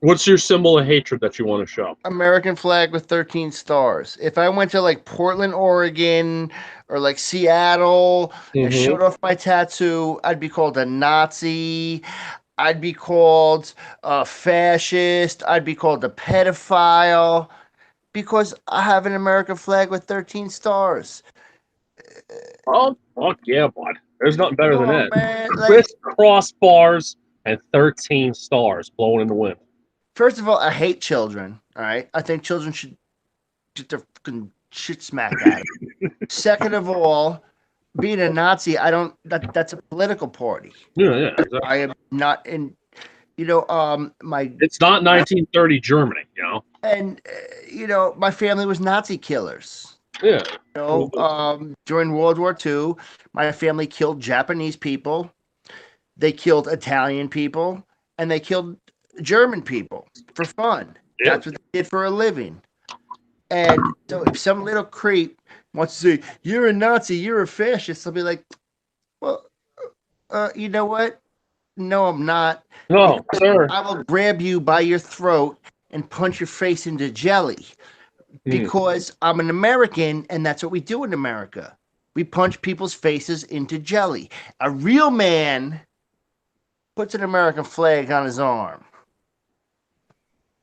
What's your symbol of hatred that you want to show? American flag with 13 stars. If I went to like Portland, Oregon, or like Seattle and Mm-hmm. showed off my tattoo, I'd be called a Nazi. I'd be called a fascist. I'd be called a pedophile because I have an American flag with 13 stars. Oh, fuck yeah, bud. There's nothing better Come than on, that. man. Like, Crisscross bars and 13 stars blowing in the wind. first of all, I hate children. All right. I think children should get their fucking shit smacked out of them. Second of all, being a Nazi, I don't. That's a political party. Yeah, yeah, exactly. I am not in. My It's not 1930 Germany, you know? and my family was Nazi killers. Yeah. During World War II, my family killed Japanese people. They killed Italian people, and they killed German people for fun. Yeah. That's what they did for a living. And so, if some little creep wants to say you're a Nazi, you're a fascist, I'll be like, well, you know what? No, I'm not. No, Because sir. I will grab you by your throat and punch your face into jelly. Hmm. Because I'm an American, and that's what we do in America. We punch people's faces into jelly. A real man puts an American flag on his arm.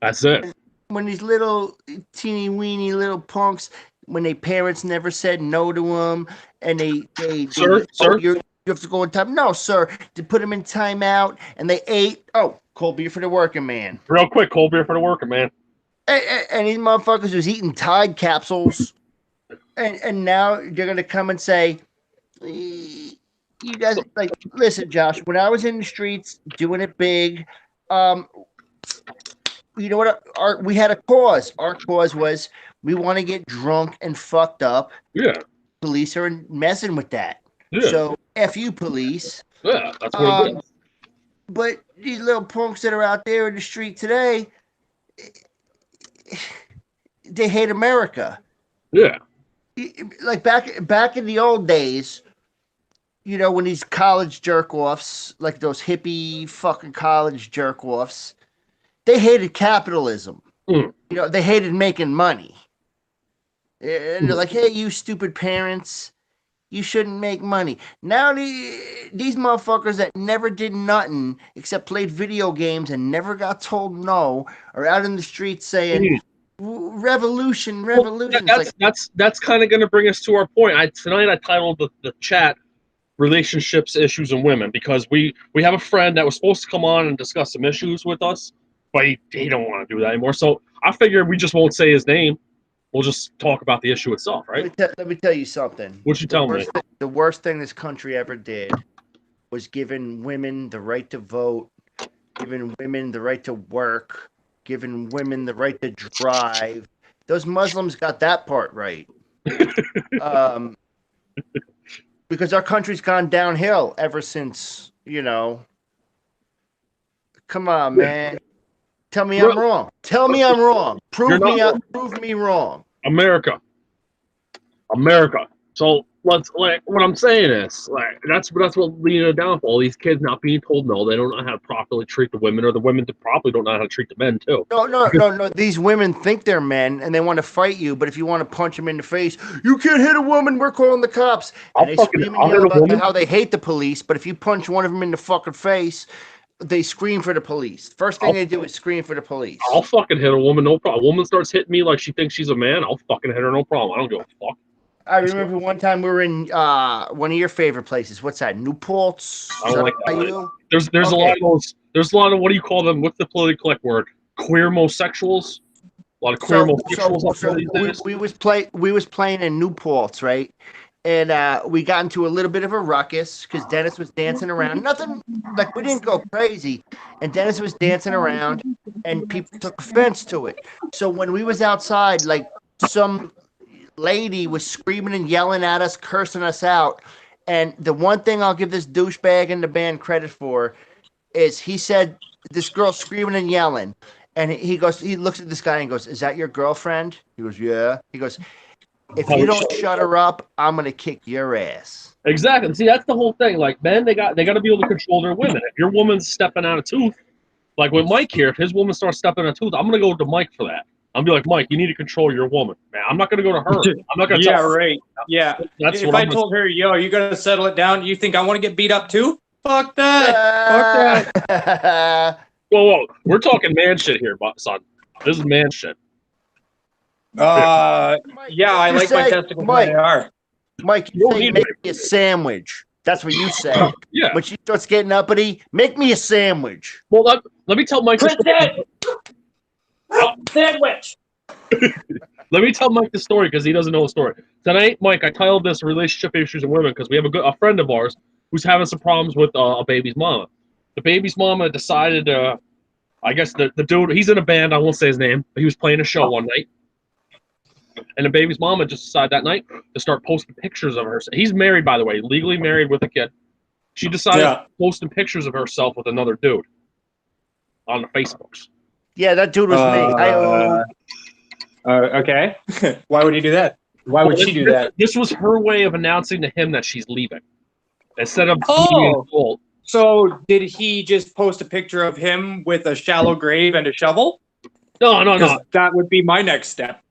That's it. When these little teeny weeny little punks, when their parents never said no to them, and Sir, oh, sir. you have to go in time. No, sir, to put them in timeout, and they ate. Oh, cold beer for the working man. Real quick, cold beer for the worker, man. And these motherfuckers was eating Tide capsules, and now they're gonna come and say, you guys like listen, Josh. When I was in the streets doing it big, um, you know what? We had a cause. Our cause was we want to get drunk and fucked up. Yeah, Police are messing with that. yeah, So f you, police. yeah. That's what it Um, is. but these little punks that are out there in the street today, they hate America. Yeah. Like back in the old days, when these college jerk offs, like those hippie fucking college jerk offs, they hated capitalism. Mm. They hated making money. And they're Mm. like, hey, you stupid parents, you shouldn't make money. Now these motherfuckers that never did nothing except played video games and never got told no are out in the streets saying, Mm. revolution, Well, revolution. It's like, that's kind of going to bring us to our point. Tonight I titled the chat "Relationships, Issues, and Women" because we have a friend that was supposed to come on and discuss some issues with us, but he don't want to do that anymore. So I figured we just won't say his name. We'll just talk about the issue itself, right? let me tell you something. What you tell me? The worst thing this country ever did was giving women the right to vote, giving women the right to work, giving women the right to drive. Those Muslims got that part right. Um, because our country's gone downhill ever since, Come on, man. Tell me I'm wrong. Tell me I'm wrong. You're not Prove me wrong. America. America. So let's like what I'm saying is like that's what leading it down for all these kids not being told no. They don't know how to properly treat the women, or the women probably don't know how to treat the men too. No, no, no, no. These women think they're men and they want to fight you, but if you want to punch them in the face, you can't hit a woman. We're calling the cops. And they scream and I'll hit yell a about woman. how they hate the police, but if you punch one of them in the fucking face, they scream for the police. First thing they do is scream for the police. I'll fucking hit a woman, no problem. A woman starts hitting me like she thinks she's a man, I'll fucking hit her, no problem. I don't give a fuck. I remember one time we were in one of your favorite places. What's that? Newport's? I don't like that. There's a Okay. lot of those. There's a lot of what do you call them? What's the politically correct word? Queer homosexuals. A lot of queer homosexuals up there these days. We was playing in Newport's, right? And we got into a little bit of a ruckus because Dennis was dancing around. Nothing like we didn't go crazy, and Dennis was dancing around, and people took offense to it. So when we was outside, like some lady was screaming and yelling at us, cursing us out. And the one thing I'll give this douchebag in the band credit for is he said this girl screaming and yelling, and he looks at this guy and goes, "Is that your girlfriend?" He goes, "Yeah." He goes, "If you don't shut her up, I'm gonna kick your ass." Exactly. See, that's the whole thing. Like men, they got to be able to control their women. If your woman's stepping out of tooth, Like with Mike here, if his woman starts stepping on a tooth, I'm gonna go to Mike for that. I'm gonna be like, Mike, you need to control your woman, man. I'm not gonna go to her. I'm not gonna. Yeah, tell her. right. Yeah. That's If what I I'm told her, yo, you gotta settle it down, you think I want to get beat up too? Fuck that. Fuck that. Whoa, we're talking man shit here, son. This is man shit. Yeah, I You like my say, testicles Mike, where they are. Mike, You you don't say need make to. me a sandwich. That's what you say. Yeah. When she starts getting uppity, make me a sandwich. Well, let me tell Mike. Sandwich. Let me tell Mike the story because he doesn't know the story. Tonight, Mike, I titled this "Relationship Issues in Women" because we have a friend of ours who's having some problems with a baby's mama. The baby's mama decided, I guess the dude, he's in a band. I won't say his name, but he was playing a show one night, and the baby's mama just decided that night to start posting pictures of herself. He's married, by the way, legally married with a kid. She decided posting pictures of herself with another dude on the Facebooks. Yeah, that dude was me. Okay. Why would he do that? Why would she do that? This was her way of announcing to him that she's leaving. Instead of being involved. So did he just post a picture of him with a shallow grave and a shovel? No. That would be my next step.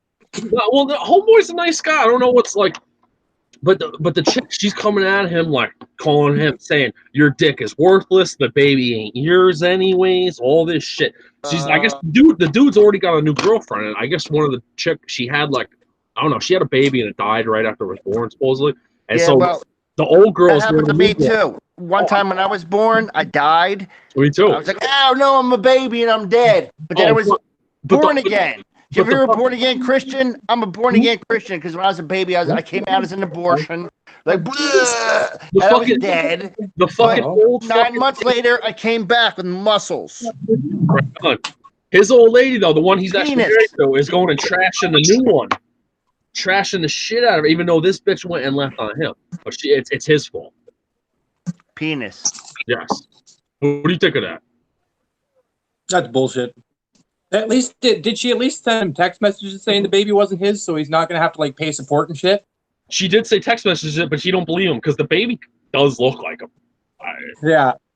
No, well, the homeboy's a nice guy. I don't know what's like, but the chick, she's coming at him like calling him, saying your dick is worthless. The baby ain't yours anyways. All this shit. I guess the dude's already got a new girlfriend, and I guess one of the chick she had like, I don't know, she had a baby and it died right after it was born supposedly, and yeah, so well, the old girl. That happened to me too. One time when I was born, I died. Me too. I was like, oh no, I'm a baby and I'm dead. But then I was born again. If you're a born again Christian, I'm a born again Christian because when I was a baby, I came out as an abortion. Like, and I was dead. The fucking old 9 months later, I came back with muscles. His old lady, though, the one he's actually married to, is going and trashing the new one. Trashing the shit out of her, even though this bitch went and left on him. But it's his fault. Penis. Yes. What do you think of that? That's bullshit. At least did she at least send him text messages saying the baby wasn't his, so he's not gonna have to like pay support and shit? She did say text messages, but she don't believe him because the baby does look like him.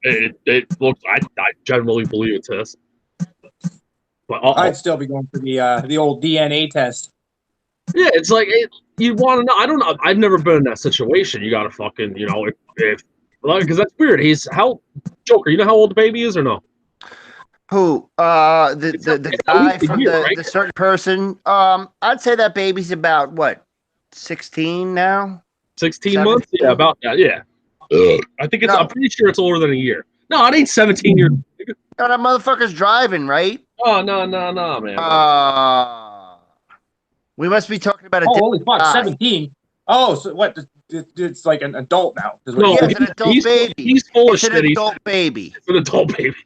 It looks. I generally believe it's his. But I'd still be going for the old DNA test. Yeah, it's like you want to know. I don't know. I've never been in that situation. You got to fucking, if because that's weird. Joker. You know how old the baby is or no? Who? The guy from the certain person. I'd say that baby's about what, 16 now. 16 months. Yeah, about that. Yeah. I think it's. No. I'm pretty sure it's older than a year. No, it ain't 17 years. No, that motherfucker's driving, right? Oh no, man. We must be talking about a. Holy fuck, 17. Oh, so what? It's like an adult now. No, it's an adult baby. He's full of shit. It's an adult baby. It's an adult baby.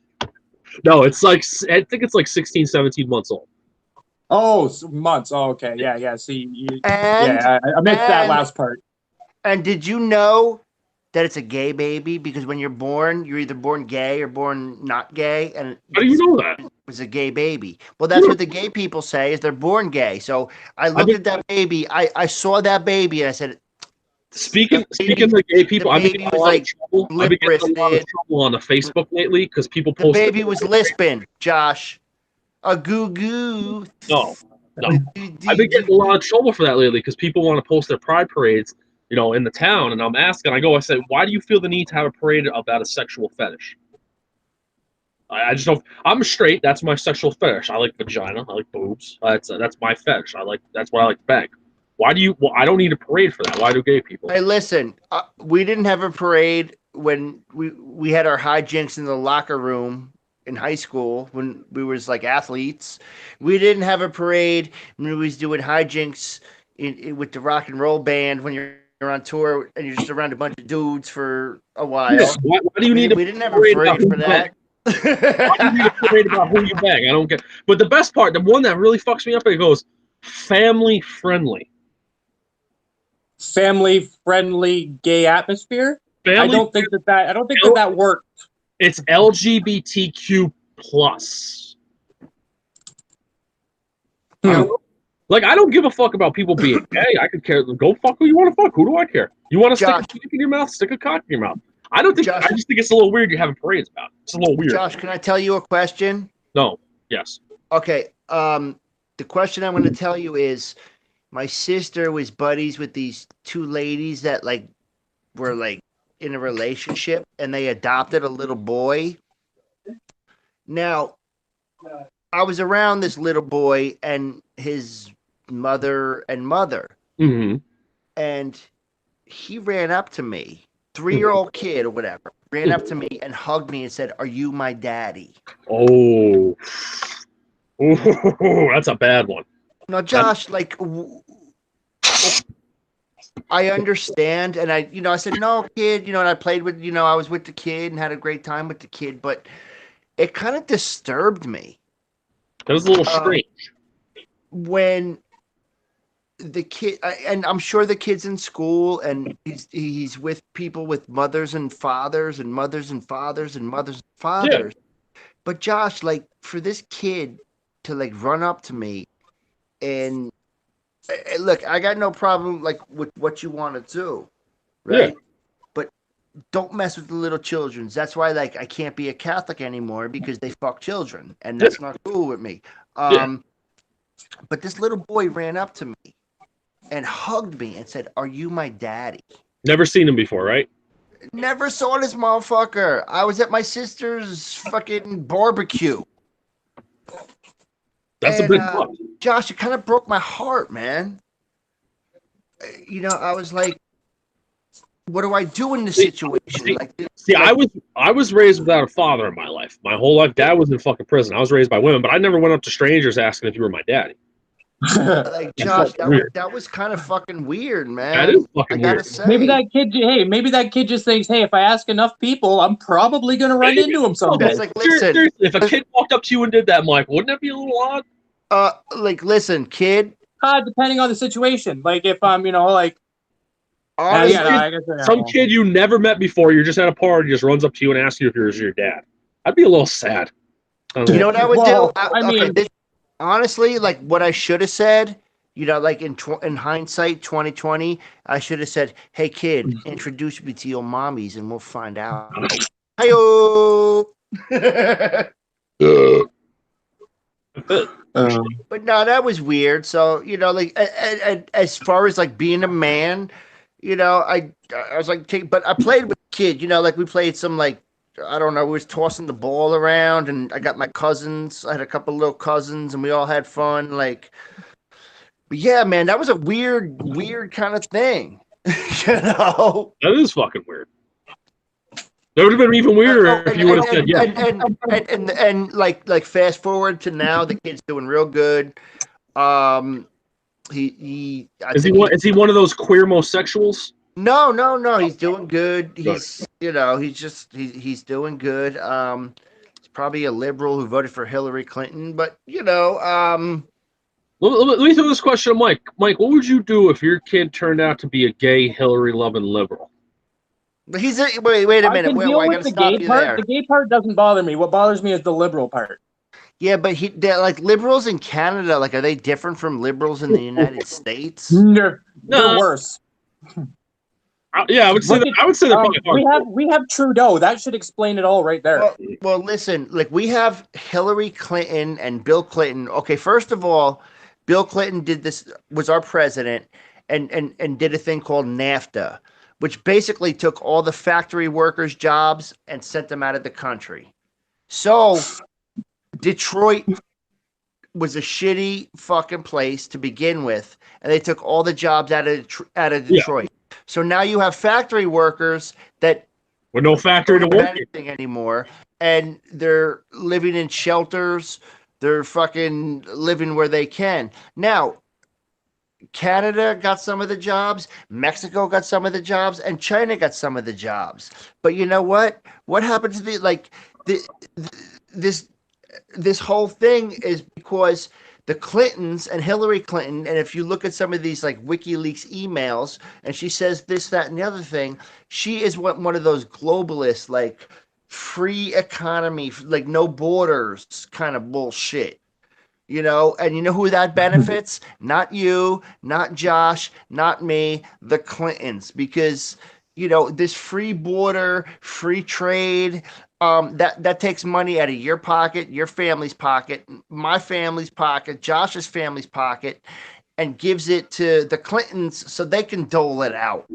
No, it's like I think it's like 16, 17 months old. Oh, so months. Oh, okay. Yeah. See, I missed that last part. And did you know that it's a gay baby? Because when you're born, you're either born gay or born not gay. And how do you know that? It was a gay baby. Well, that's what the gay people say, is they're born gay. So I looked at that baby. I saw that baby and I said, Speaking of the gay people, I've been getting a lot of trouble. I've been getting a lot of trouble on the Facebook lately because people post. The baby was lisping, Josh. A goo goo. No. I've been getting a lot of trouble for that lately because people want to post their pride parades, in the town, and I'm asking. I said, why do you feel the need to have a parade about a sexual fetish? I just don't. I'm straight. That's my sexual fetish. I like vagina. I like boobs. That's my fetish. That's what I like to bang. Why do you? Well, I don't need a parade for that. Why do gay people? Hey, listen. We didn't have a parade when we had our hijinks in the locker room in high school when we was like athletes. We didn't have a parade when we was doing hijinks with the rock and roll band when you're on tour and you're just around a bunch of dudes for a while. Yes. Why do you need? We didn't have a parade for that. Why do you need a parade about who you bang? I don't get. But the best part, the one that really fucks me up, it goes family friendly. Family friendly gay atmosphere. I don't think that worked. It's LGBTQ plus. Like, I don't give a fuck about people being gay. I could care. Go fuck who you want to fuck. Who do I care? You want to stick a cock in your mouth? Stick a cock in your mouth. I don't think. Josh- I just think it's a little weird. You're having parades about it. It's a little weird. Josh, can I tell you a question? No. Yes. Okay. The question I'm going to tell you is, my sister was buddies with these two ladies that like were like in a relationship, and they adopted a little boy. Now, I was around this little boy and his mother, Mm-hmm. and he ran up to me, 3-year-old kid or whatever, ran up to me and hugged me and said, "Are you my daddy?" Oh. Ooh, that's a bad one. Now, Josh, like, I understand, and I said, "No, kid," and I played with, I was with the kid and had a great time with the kid, but it kind of disturbed me That was a little strange. when the kid, and I'm sure the kid's in school and he's with people with mothers and fathers and mothers and fathers and mothers and fathers. But Josh, like, for this kid to like run up to me and look, I got no problem like with what you want to do, right? Yeah. But don't mess with the little children. That's why like I can't be a Catholic anymore because they fuck children, and that's not cool with me. But this little boy ran up to me and hugged me and said, "Are you my daddy?" Never seen him before, right? Never saw this motherfucker. I was at my sister's fucking barbecue. That's a big fuck. Josh, it kind of broke my heart, man. I was like, what do I do in this situation? I was raised without a father in my life. My whole life, dad was in fucking prison. I was raised by women, but I never went up to strangers asking if you were my daddy. Like, Josh, that was kind of fucking weird, man. That is fucking I gotta weird. say. Maybe that kid just thinks, hey, if I ask enough people, I'm probably gonna run into him someday. It's like, listen, Seriously, if a kid walked up to you and did that, I'm like, wouldn't that be a little odd? like, listen, kid. Depending on the situation. Like if I'm, like Honestly, Some kid you never met before, you're just at a party, just runs up to you and asks you if you're your dad. I'd be a little sad. You know what I would do? I mean, honestly, like what I should have said, like in hindsight, 2020, I should have said, "Hey, kid, introduce me to your mommies, and we'll find out." Hi-yo! But no, that was weird. So like, as far as like being a man, I was like, but I played with a kid. Like we played some like, I don't know, we was tossing the ball around, and I got my cousins. I had a couple little cousins, and we all had fun. Like, but yeah, man, that was a weird kind of thing. That is fucking weird. That would have been even weirder if you would have said yes. And like fast forward to now, the kid's doing real good. Is he one of those queer homosexuals? No, he's doing good. He's he's doing good. He's probably a liberal who voted for Hillary Clinton, but Let me throw this question to Mike. Mike, what would you do if your kid turned out to be a gay, Hillary-loving liberal? Wait a minute. Deal with the gay part. The gay part doesn't bother me. What bothers me is the liberal part. Yeah, but they're like liberals in Canada. Like, are they different from liberals in the United States? They're worse. I would say that. We have Trudeau. That should explain it all right there. Well, listen. Like, we have Hillary Clinton and Bill Clinton. Okay, first of all, Bill Clinton was our president, and did a thing called NAFTA, which basically took all the factory workers' jobs and sent them out of the country. So Detroit was a shitty fucking place to begin with, and they took all the jobs out of Detroit. Yeah. So now you have factory workers that with no factory to work anything anymore, and they're living in shelters. They're fucking living where they can. Now, Canada got some of the jobs, Mexico got some of the jobs, and China got some of the jobs. But you know what? What happened to this whole thing is because the Clintons and Hillary Clinton, and if you look at some of these like WikiLeaks emails, and she says this, that, and the other thing, she is one of those globalists, like free economy, like no borders kind of bullshit. And you know who that benefits? Not you, not Josh, not me, the Clintons. Because, this free border, free trade, that takes money out of your pocket, your family's pocket, my family's pocket, Josh's family's pocket, and gives it to the Clintons so they can dole it out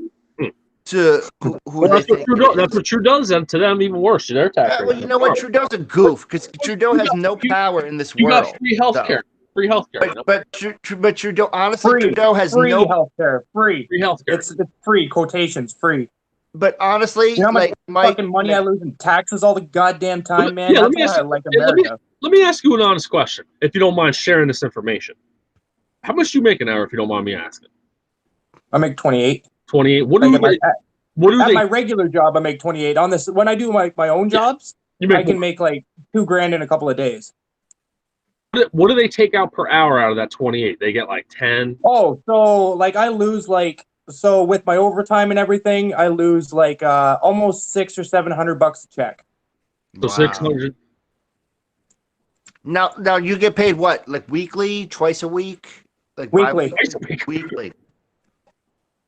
to who Well, they think. that's what Trudeau does, and to them even worse. To their tax rate. Well, you know what? Trudeau's a goof because Trudeau has no power in this You world. got free healthcare. Free healthcare. But Trudeau, honestly, Free, Trudeau has free no. healthcare. Free. Free healthcare. It's free quotations. Free. But honestly, You know how much Mike, fucking money I lose in taxes all the goddamn time, man. Yeah, let That's me why ask I you- like yeah, America. Let me ask you an honest question, if you don't mind sharing this information. How much do you make an hour, if you don't mind me asking? I make 28. 28. What Like do at my, they? What do at they? my regular job, I make 28. On this, when I do my own jobs, You make I can make like $2,000 in a couple of days. what do they take out per hour out of that 28? They get like 10. Oh, so like I lose so with my overtime and everything, I lose like almost $600 or $700 a check. So 600. Now you get paid what? Like weekly, twice a week, like Weekly. bi-weekly? Weekly.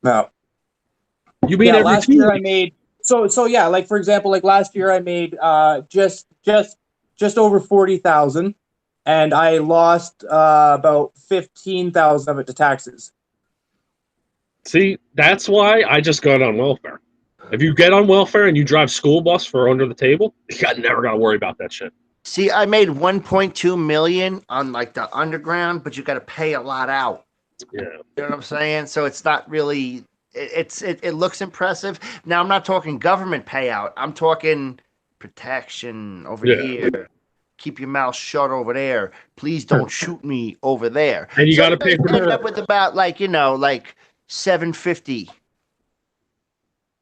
No. You mean Yeah, every last 2 year I weeks? made so yeah, like for example, like last year I made just over 40,000, and I lost about 15,000 of it to taxes. See, that's why I just got on welfare. If you get on welfare and you drive school bus for under the table, you never got to worry about that shit. See, I made 1.2 million on like the underground, but you got to pay a lot out. Yeah. You know what I'm saying? So it's not really. It looks impressive. Now I'm not talking government payout. I'm talking protection over here. Keep your mouth shut over there. Please don't shoot me over there. And you got to pay for end up with about like $750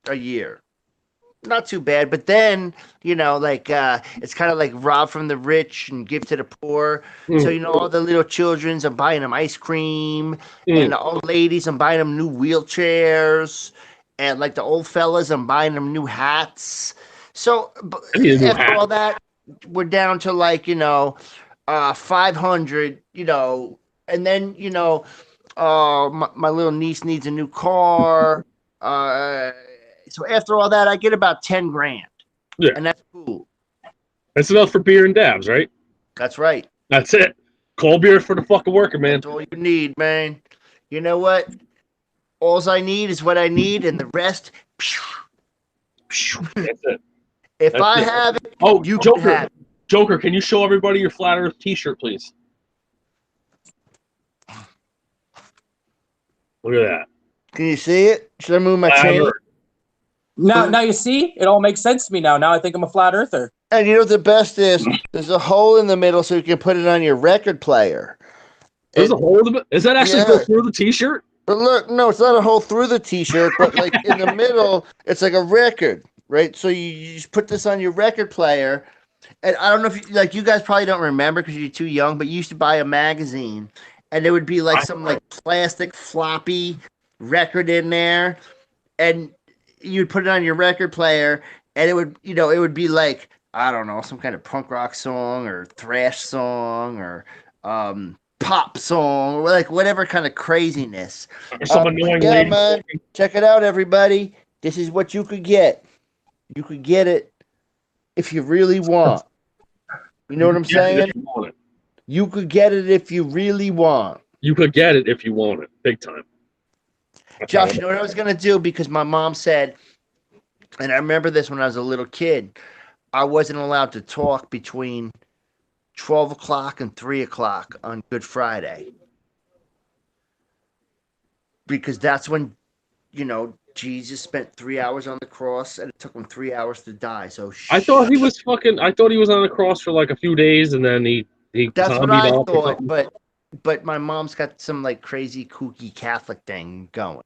a year. Not too bad, but then it's kind of like rob from the rich and give to the poor. So all the little childrens, I'm buying them ice cream, and the old ladies, I'm buying them new wheelchairs, and like the old fellas, I'm buying them new hats. So after all that, we're down to 500, and then my little niece needs a new car. So after all that, I get about 10 grand. Yeah. And that's cool. That's enough for beer and dabs, right? That's right. That's it. Cold beer for the fucking worker, man. That's all you need, man. You know what? All I need is what I need, and the rest. That's it. If That's I it. have it, Oh, you Joker. can have it. Joker, can you show everybody your Flat Earth t-shirt, please? Look at that. Can you see it? Should I move my Flat chain? Earth. Now you see, it all makes sense to me now. Now I think I'm a flat earther. And you know what the best is? There's a hole in the middle so you can put it on your record player. There's a hole in the. Is that actually Yeah. go through the t-shirt? But look, no, it's not a hole through the t-shirt, but like in the middle, it's like a record, right? So you just put this on your record player. And I don't know if you guys probably don't remember because you're too young, but you used to buy a magazine and there would be like some like plastic floppy record in there, and you'd put it on your record player, and it would be like, I don't know, some kind of punk rock song or thrash song or pop song or like whatever kind of craziness. Or some annoying Yeah, lady. man. Check it out, everybody. This is what you could get. You could get it if you really want. You know what I'm saying? You could get it if you really want. You could get it if you want it, big time. Josh, you know what I was going to do? Because my mom said, and I remember this when I was a little kid, I wasn't allowed to talk between 12 o'clock and 3 o'clock on Good Friday. Because that's when, Jesus spent 3 hours on the cross, and it took him 3 hours to die. So I thought he was I thought he was on the cross for like a few days, and then he that's what zombied I off or thought, something. but my mom's got some like crazy kooky Catholic thing going,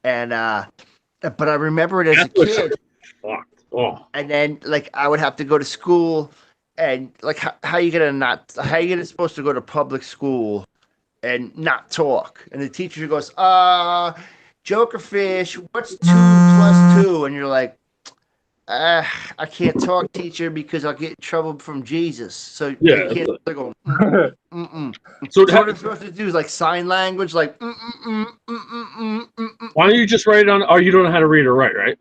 and but I remember it as Catholics a kid. are fucked. Oh, And then like I would have to go to school, and like how you gonna supposed to go to public school and not talk? And the teacher goes, Jokerfish, what's 2 plus 2? And you're like, I can't talk, teacher, because I'll get in trouble from Jesus. So Yeah, you can't go. so So what I'm supposed to do is like sign language, like. why don't you just write it on? Oh, you don't know how to read or write, right?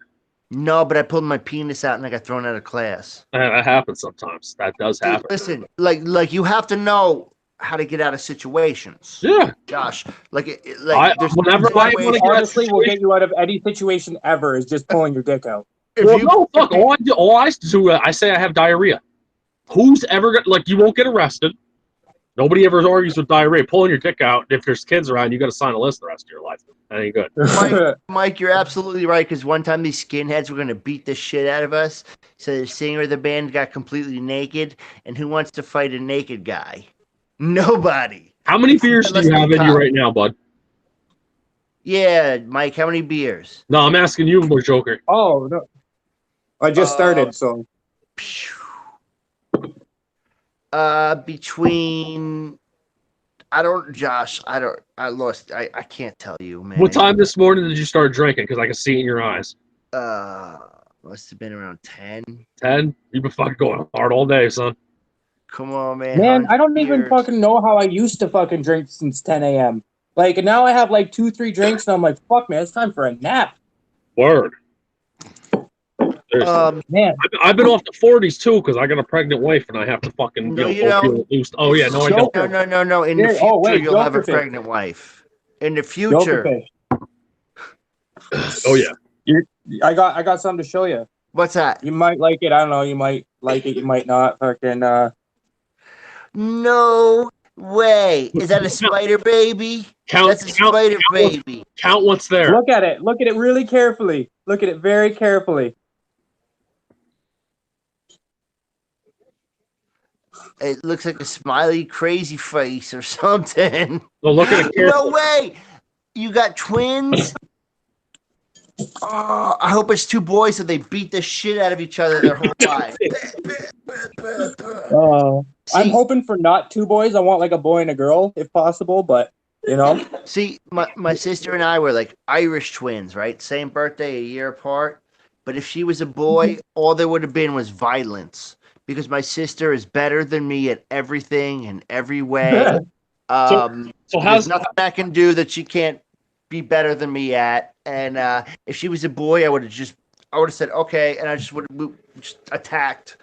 No, but I pulled my penis out and I got thrown out of class. That happens sometimes. That does Dude, happen. listen, like you have to know how to get out of situations. Yeah. Josh, like there's whenever I situations- wanna get- Honestly, will get you out of any situation ever is just pulling your dick out. if Well, you- no, fuck. All I do, I say I have diarrhea. Who's ever got, like, you won't get arrested. Nobody ever argues with diarrhea. Pulling your dick out, if there's kids around, you got to sign a list the rest of your life. That ain't good. Mike, you're absolutely right. Because one time these skinheads were going to beat the shit out of us. So the singer of the band got completely naked. And who wants to fight a naked guy? Nobody. How many beers do you have in you right now, bud? Yeah, Mike, how many beers? No, I'm asking you, more Joker. Oh, no. I just started, so. Between I lost. I can't tell you, man. What time this morning did you start drinking? Because I can see it in your eyes. Must have been around 10. 10? You've been fucking going hard all day, son. Come on, man. Man, I don't even beers. fucking know how I used to fucking drink since 10 a.m. Like, now I have like 2-3 drinks, and I'm like, fuck, man, it's time for a nap. Word. Man, I've been off the 40s too because I got a pregnant wife and I have to fucking No, you don't. boost. Oh yeah, no, I don't. No. In the Yeah, future, oh, wait, you'll have a Joker fish. pregnant wife. In the Joker future, fish. Oh yeah. I got something to show you. what's that? You might like it. I don't know. You might like it. You might not. Fucking. No way. Is that a spider baby? That's a spider baby. Count what's there. Look at it. Look at it really carefully. Look at it very carefully. It looks like a smiley crazy face or something. Well, look at it No carefully. way. You got twins? Oh, I hope it's two boys so they beat the shit out of each other their whole life. I'm See- hoping for not 2 boys. I want like a boy and a girl if possible, but you know. See, my sister and I were like Irish twins, right? Same birthday, a year apart. But if she was a boy, all there would have been was violence because my sister is better than me at everything in every way. So There's how's nothing I can do that she can't be better than me at. And if she was a boy, I would have said okay, and I just would have just attacked.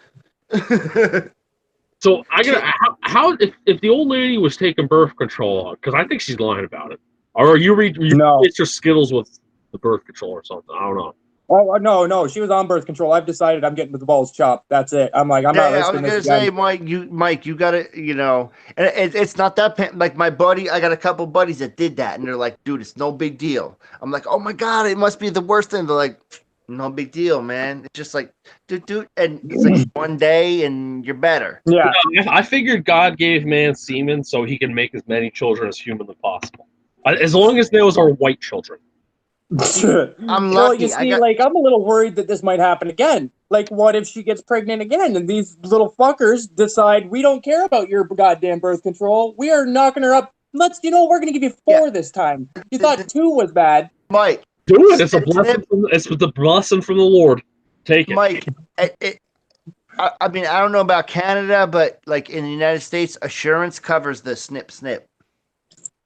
so I gotta how if the old lady was taking birth control because I think she's lying about it, or you No. it's your Skittles with the birth control or something. I don't know. Oh no, she was on birth control. I've decided I'm getting the balls chopped. That's it. I'm like, I'm not I was risking gonna this say, again. Mike, you gotta, and it's not that like my buddy. I got a couple buddies that did that, and they're like, dude, it's no big deal. I'm like, oh my god, it must be the worst thing. They're like, no big deal, man. It's just like, dude, and it's like one day, and you're better. Yeah. I figured God gave man semen so he can make as many children as humanly possible, as long as those are white children. I'm Well, lucky. you see, like, I'm a little worried that this might happen again. Like, what if she gets pregnant again and these little fuckers decide we don't care about your goddamn birth control? We are knocking her up. We're going to give you 4 this time. You thought 2 was bad. Mike, Do it. It's a blessing. It's the blessing from the Lord. Take it. Mike, I mean, I don't know about Canada, but like in the United States, assurance covers the snip.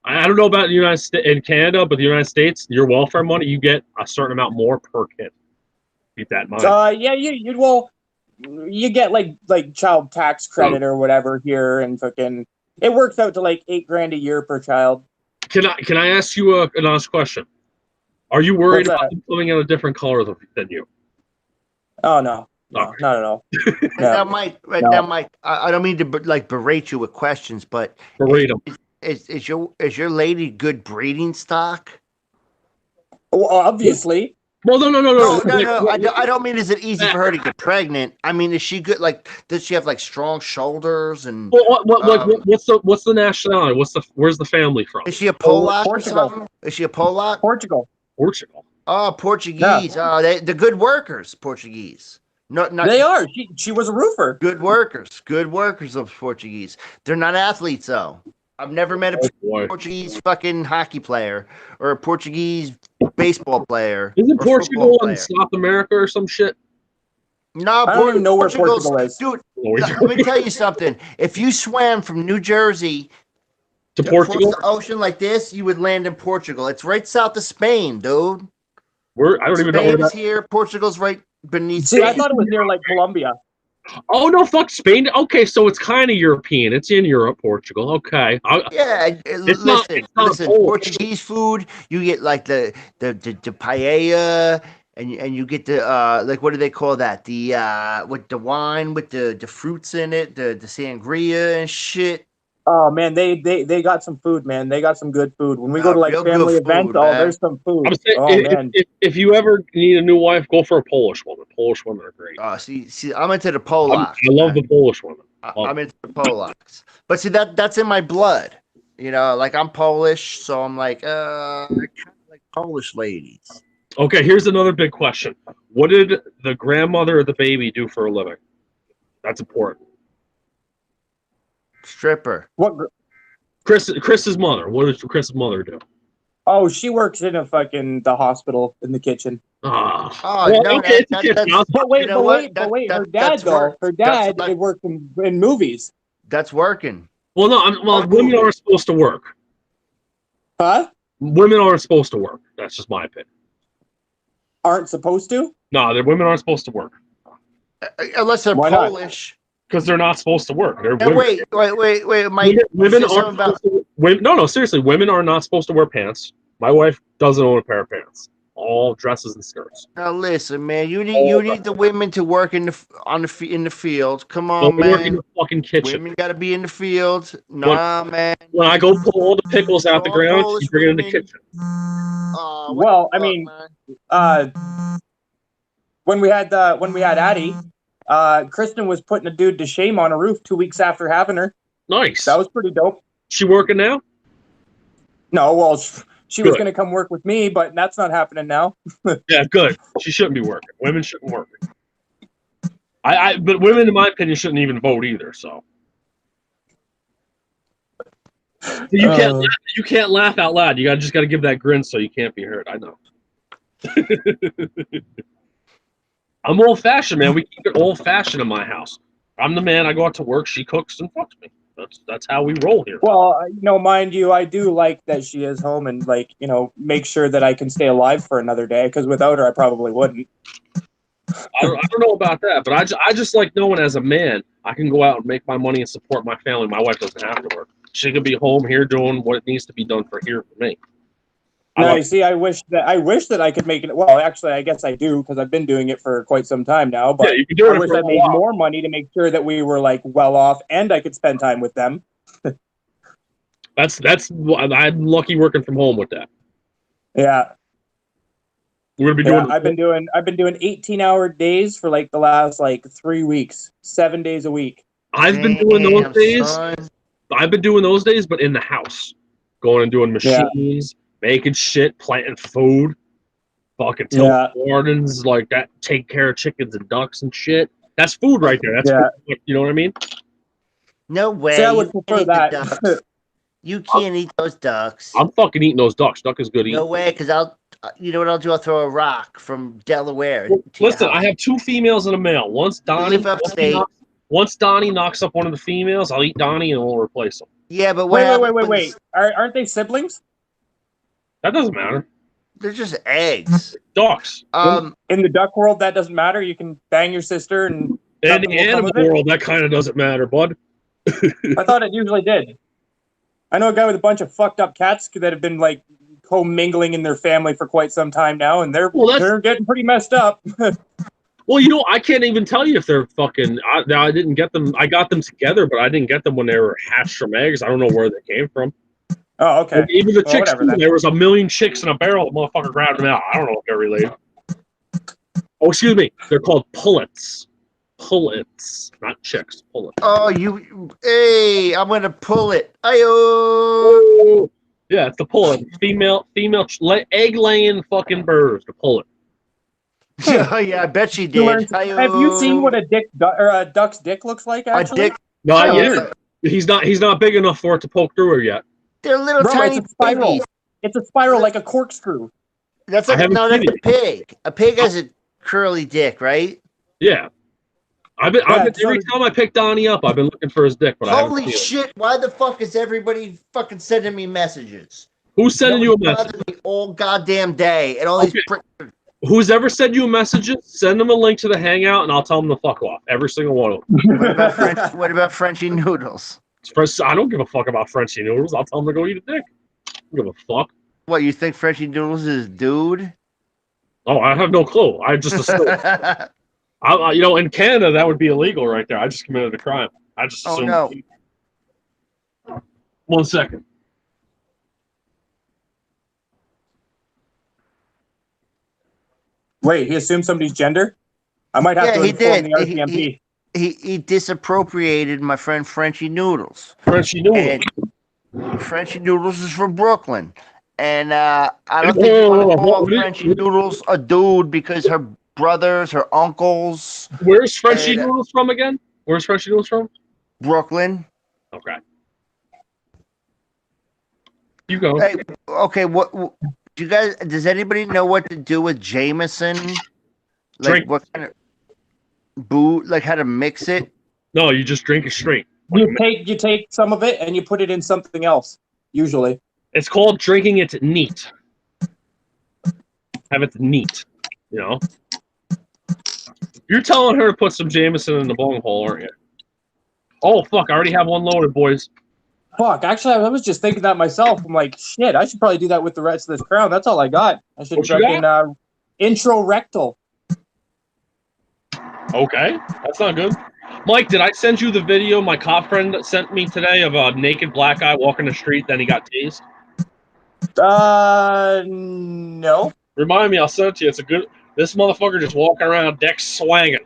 I don't know about the United States and Canada, but the United States, your welfare money, you get a certain amount more per kid. Keep that in mind. Yeah, you get like child tax credit or whatever here, and fucking it works out to like $8,000 a year per child. Can I ask you an honest question? Are you worried What's about that? them living in a different color than you? Oh no, Okay. not at all. Now, No. Mike, I don't mean to like berate you with questions, but Berate 'em. is your lady good breeding stock? Well, obviously. Well, no. No. I don't mean is it easy for her to get pregnant. I mean, is she good? Like, does she have like strong shoulders and? Well, what's the nationality? Where's the family from? Is she a Polak or Portugal. something? Is she a Polak? Portugal. Portugal. Oh, Portuguese. Oh, they're good workers. Portuguese. Not They are. She was a roofer. good workers. Good workers of Portuguese. They're not athletes though. I've never met a Oh boy. Portuguese fucking hockey player or a Portuguese baseball player. Isn't or Portugal football in player. South America or some shit? No, I don't even know where Portugal's- Portugal is. Dude, No, let me tell you something. If you swam from New Jersey to across Portugal? the ocean like this, you would land in Portugal. It's right south of Spain, dude. I don't even know where Spain is that. here. Portugal's right beneath. See, I Spain. thought it was near like Colombia. Oh no, fuck Spain. Okay, so it's kind of European. It's in Europe, Portugal. Okay. Yeah, listen, Polish. Portuguese food. You get like the paella, and you get the like what do they call that? The with the wine with the fruits in it, the sangria and shit. Oh man, they got some food, man. They got some good food. When we go to like Real good family food, events, man. there's some food. I'm saying, Oh man. if you ever need a new wife, go for a Polish woman. Polish women are great. See, I'm into the I Polacks. love the Polish women. I'm into the Polacks, but see that's in my blood. You know, like I'm Polish, so I'm like I kind of like Polish ladies. Okay, here's another big question. What did the grandmother of the baby do for a living? That's important. Stripper. What? gr- Chris's mother. What did Chris's mother do? Oh, she works in the hospital in the kitchen. Ah. Oh, Well, no, okay, that- it's a that's- kid. But wait, You know but what? wait, but wait. Her That- dad that's though. work. Her That's dad like- it worked in movies. That's working. Well, no, women aren't supposed to work. Huh? Women aren't supposed to work. That's just my opinion. Aren't supposed to? No, the women aren't supposed to work Unless they're Why not? Polish. because they're not supposed to work. They're No, women. wait. Mike, Women say aren't something about. supposed to, women, no, seriously, women are not supposed to wear pants. My wife doesn't own a pair of pants. All dresses and skirts. Now listen, man. You need the women to work in the field. Come on, Don't work in man. the fucking kitchen. Women got to be in the field. Nah, man. When I go pull all the pickles out the All ground, Polish she bring it in the women. kitchen. What Well, the I fuck, mean, man? when we had Addie, Kristen was putting a dude to shame on a roof 2 weeks after having her. Nice. That was pretty dope. She working now? No, well, she was Good. going to come work with me, but that's not happening now. Yeah, good. She shouldn't be working. Women shouldn't work. But women, in my opinion, shouldn't even vote either. So you can't laugh out loud. You just got to give that grin so you can't be heard. I know. I'm old fashioned, man. We keep it old fashioned in my house. I'm the man. I go out to work. She cooks and fucks me. That's how we roll here. Well, mind you, I do like that she is home and make sure that I can stay alive for another day. Because without her, I probably wouldn't. I don't know about that, but I just like knowing as a man I can go out and make my money and support my family. My wife doesn't have to work. She can be home here doing what needs to be done for me. No, see, I wish that I could make it. Well, actually, I guess I do because I've been doing it for quite some time now. But yeah, you can do I it wish for I a made while. more money to make sure that we were well off and I could spend time with them. That's I'm lucky working from home with that. Yeah, We're gonna be doing. I've been doing 18-hour days for the last 3 weeks, 7 days a week. I've been doing those days. Son. I've been doing those days, but in the house, going and doing machines, making shit, planting food, fucking tilling gardens like that, take care of chickens and ducks and shit. That's food right there. That's food, you know what I mean? No way. See, I would You prefer can't eat the that. ducks. You can't eat those ducks. I'm fucking eating those ducks. Duck is good eating. No way, because you know what I'll do? I'll throw a rock from Delaware. Well, to your listen, house. I have 2 females and a male. Once Donnie knocks up one of the females, I'll eat Donnie and we'll replace them. Yeah, but Wait. Aren't they siblings? That doesn't matter. They're just eggs. Ducks. In the duck world, that doesn't matter. You can bang your sister and. In nothing the will come animal of it? world, that kind of doesn't matter, bud. I thought it usually did. I know a guy with a bunch of fucked up cats that have been co-mingling in their family for quite some time now, and they're getting pretty messed up. Well, I can't even tell you if they're fucking. I didn't get them. I got them together, but I didn't get them when they were hatched from eggs. I don't know where they came from. Oh, okay. Like, even the chicks, whatever, then. there was 1 million chicks in a barrel. The motherfucker grabbed them out. I don't know if they're related. Oh, excuse me. They're called pullets. Pullets, not chicks. Pullets. Oh, hey, I'm gonna pull it. Ayo. Oh, yeah, it's the pullet. Female, egg-laying fucking birds. The pullet. Oh yeah, I bet she did. Ayo. Have you seen what a duck's dick looks like? Actually, A dick? Not Oh, yet. He's not big enough for it to poke through her yet. They're little Bro, tiny it's a spiral. babies. It's a spiral like a corkscrew. That's I haven't that's seen a pig. A pig has a curly dick, right? Yeah. Every time I pick Donnie up, I've been looking for his dick, but I haven't Holy seen it. shit! Why the fuck is everybody fucking sending me messages? Who's sending you a That message? bothers me all goddamn day, and all these Okay. pricks are Who's ever sent you messages, send them a link to the Hangout, and I'll tell them to fuck off. Every single one of them. What about Frenchie Noodles? I don't give a fuck about Frenchie Noodles. I'll tell them to go eat a dick. I don't give a fuck. What, you think Frenchie Noodles is dude? Oh, I have no clue. I just assume. In Canada, that would be illegal right there. I just committed a crime. I just assumed. Oh, no. 1 second. Wait, he assumed somebody's gender? I might have to inform the RCMP. He disappropriated my friend Frenchie Noodles. Frenchie Noodles. And Frenchie Noodles is from Brooklyn. And I don't think you want to call Frenchie Noodles a dude because her brothers, her uncles. Where's Frenchie Noodles from again? Where's Frenchie Noodles from? Brooklyn. Okay. You go. Hey, okay, what do you guys? Does anybody know what to do with Jameson? Like Drink. what kind of booze? Like how to mix it? No, you just drink it straight. You take some of it and you put it in something else. Usually, it's called drinking it neat. Have it neat. You know. You're telling her to put some Jameson in the bong hole, aren't you? Oh fuck! I already have one loaded, boys. Fuck, actually, I was just thinking that myself. I'm like, shit, I should probably do that with the rest of this crown. That's all I got. I should drink in intro rectal. Okay, that's not good. Mike, did I send you the video my cop friend sent me today of a naked black guy walking the street, then he got tased? No. Remind me, I'll send it to you. It's a good... This motherfucker just walking around, deck swanging.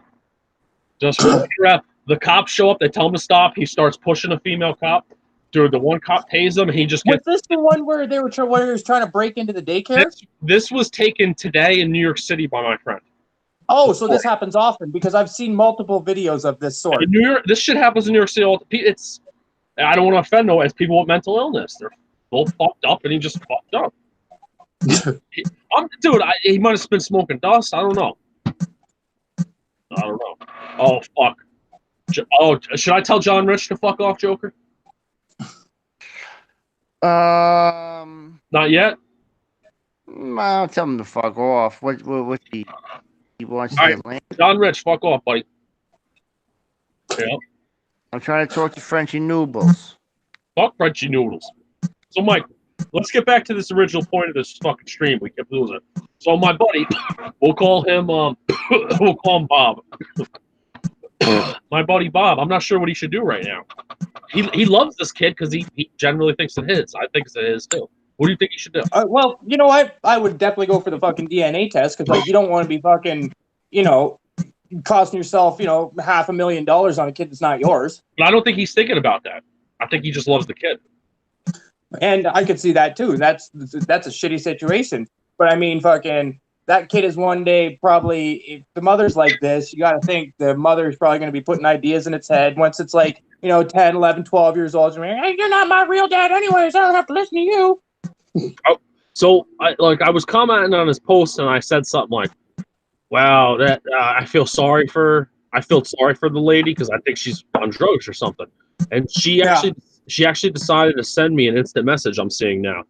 Just walking around. The cops show up, they tell him to stop. He starts pushing a female cop. Dude, the one cop tased him, and he just gets... Was this the one where they were where he was trying to break into the daycare? This was taken today in New York City by my friend. Oh, so this happens often because I've seen multiple videos of this sort. In New York, this shit happens in New York City. It's... I don't want to offend no, as people with mental illness. They're both fucked up, and he just fucked up. He might have been smoking dust. I don't know. Oh, fuck. Oh, should I tell John Rich to fuck off, Joker? Not yet. I'll tell him to fuck off. What he wants to get land. John Rich, fuck off, buddy. Yeah. I'm trying to talk to Frenchie Noodles. Fuck Frenchie Noodles. So, Mike, let's get back to this original point of this fucking stream. We kept losing. So, my buddy, we'll call him Bob. My buddy Bob. I'm not sure what he should do right now. He loves this kid because he generally thinks it's his. I think it's his too. What do you think he should do? Well, I would definitely go for the fucking DNA test because you don't want to be fucking, costing yourself, $500,000 on a kid that's not yours. But I don't think he's thinking about that. I think he just loves the kid. And I could see that too. That's a shitty situation. But I mean, fucking, that kid is one day probably, if the mother's like this, you got to think the mother's probably going to be putting ideas in its head once it's like, 10, 11, 12 years old. Hey, you're not my real dad anyways. I don't have to listen to you. So I was commenting on his post and I said something like, wow, that I feel sorry for the lady because I think she's on drugs or something. And she actually decided to send me an instant message I'm seeing now.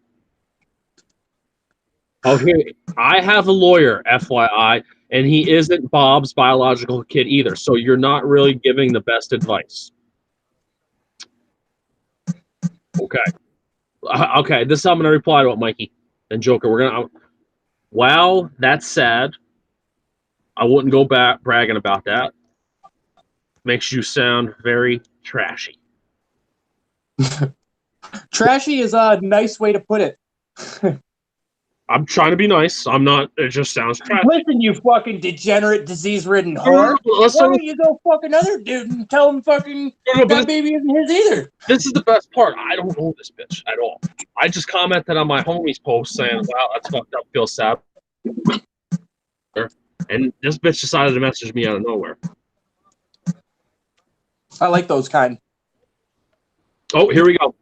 Okay, I have a lawyer, FYI, and he isn't Bob's biological kid either. So you're not really giving the best advice. Okay, this is how I'm going to reply to it, Mikey and Joker. Wow, that's sad. I wouldn't go back bragging about that. Makes you sound very trashy. Trashy is a nice way to put it. I'm trying to be nice. I'm not. It just sounds trashy. Listen, you fucking degenerate, disease-ridden whore. Why don't you go fuck another dude and tell him fucking that baby isn't his either? This is the best part. I don't know this bitch at all. I just commented on my homie's post saying, wow, that's fucked up. Feel sad. And this bitch decided to message me out of nowhere. I like those kind. Oh, here we go.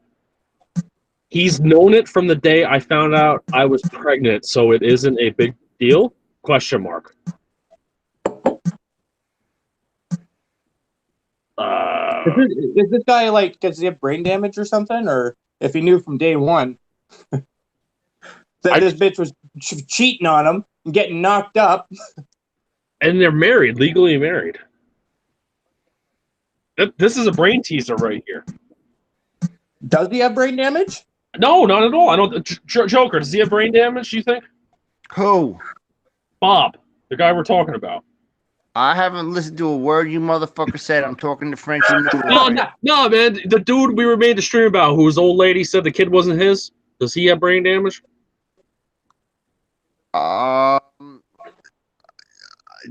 He's known it from the day I found out I was pregnant, so it isn't a big deal? Question mark. Is this guy does he have brain damage or something? Or if he knew from day one that this bitch was cheating on him, getting knocked up. And they're married, legally married. This is a brain teaser right here. Does he have brain damage? No, not at all. I don't. Joker, does he have brain damage? You think? Who? Bob, the guy we're talking about. I haven't listened to a word you motherfucker said. I'm talking to Frenchie Noodle. No, man. The dude we were made to stream about, whose old lady said the kid wasn't his. Does he have brain damage?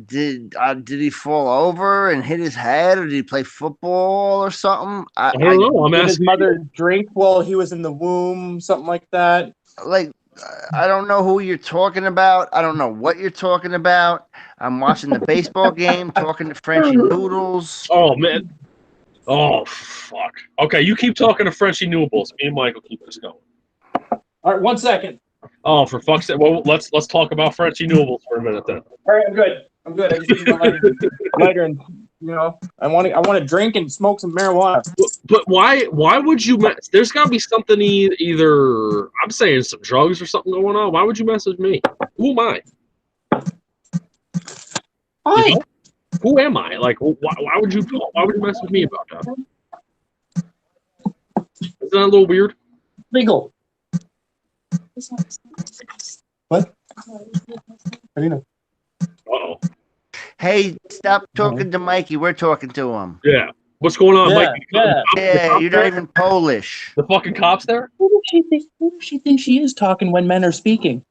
Did he fall over and hit his head, or did he play football or something? I don't know. I'm Did his asking. mother drink while he was in the womb, something like that? I don't know who you're talking about. I don't know what you're talking about. I'm watching the baseball game, talking to Frenchie Noodles. Oh man. Oh fuck. Okay, you keep talking to Frenchie Noodles. Me and Michael keep this going. All right, 1 second. Oh, for fuck's sake. Well, let's talk about Frenchie Noodles for a minute then. All right, I'm good. I just need my lighter, and I want to drink and smoke some marijuana. But why would you? There's got to be something either. I'm saying some drugs or something going on. Why would you message me? Who am I? Hi. You know? Who am I? Like, why would you message me about that? Isn't that a little weird? Legal. What? How do you know? Uh-oh. Hey, stop talking to Mikey. We're talking to him. Yeah. What's going on, Mike? Yeah, you're not even Polish. The fucking cops there? Who does she think she is talking when men are speaking?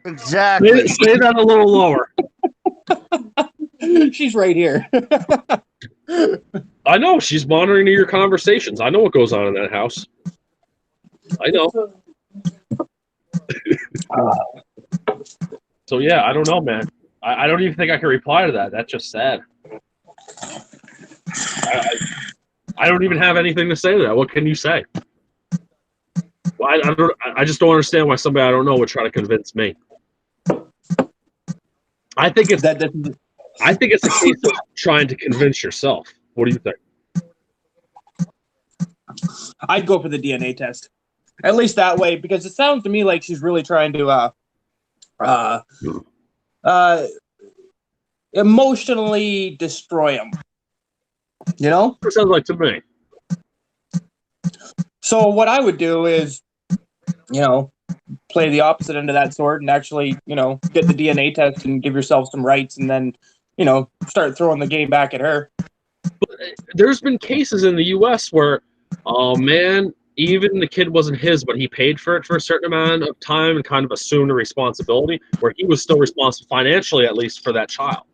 Exactly. Say that a little lower. She's right here. I know. She's monitoring your conversations. I know what goes on in that house. I know. So, yeah, I don't know, man. I don't even think I can reply to that. That's just sad. I don't even have anything to say to that. What can you say? Well, I just don't understand why somebody I don't know would try to convince me. I think it's a case of trying to convince yourself. What do you think? I'd go for the DNA test. At least that way, because it sounds to me like she's really trying to emotionally destroy him. You know? It sounds like to me. So what I would do is, play the opposite end of that sword and actually, get the DNA test and give yourself some rights and then, start throwing the game back at her. But there's been cases in the U.S. where, oh man, even the kid wasn't his, but he paid for it for a certain amount of time and kind of assumed the responsibility, where he was still responsible financially, at least, for that child.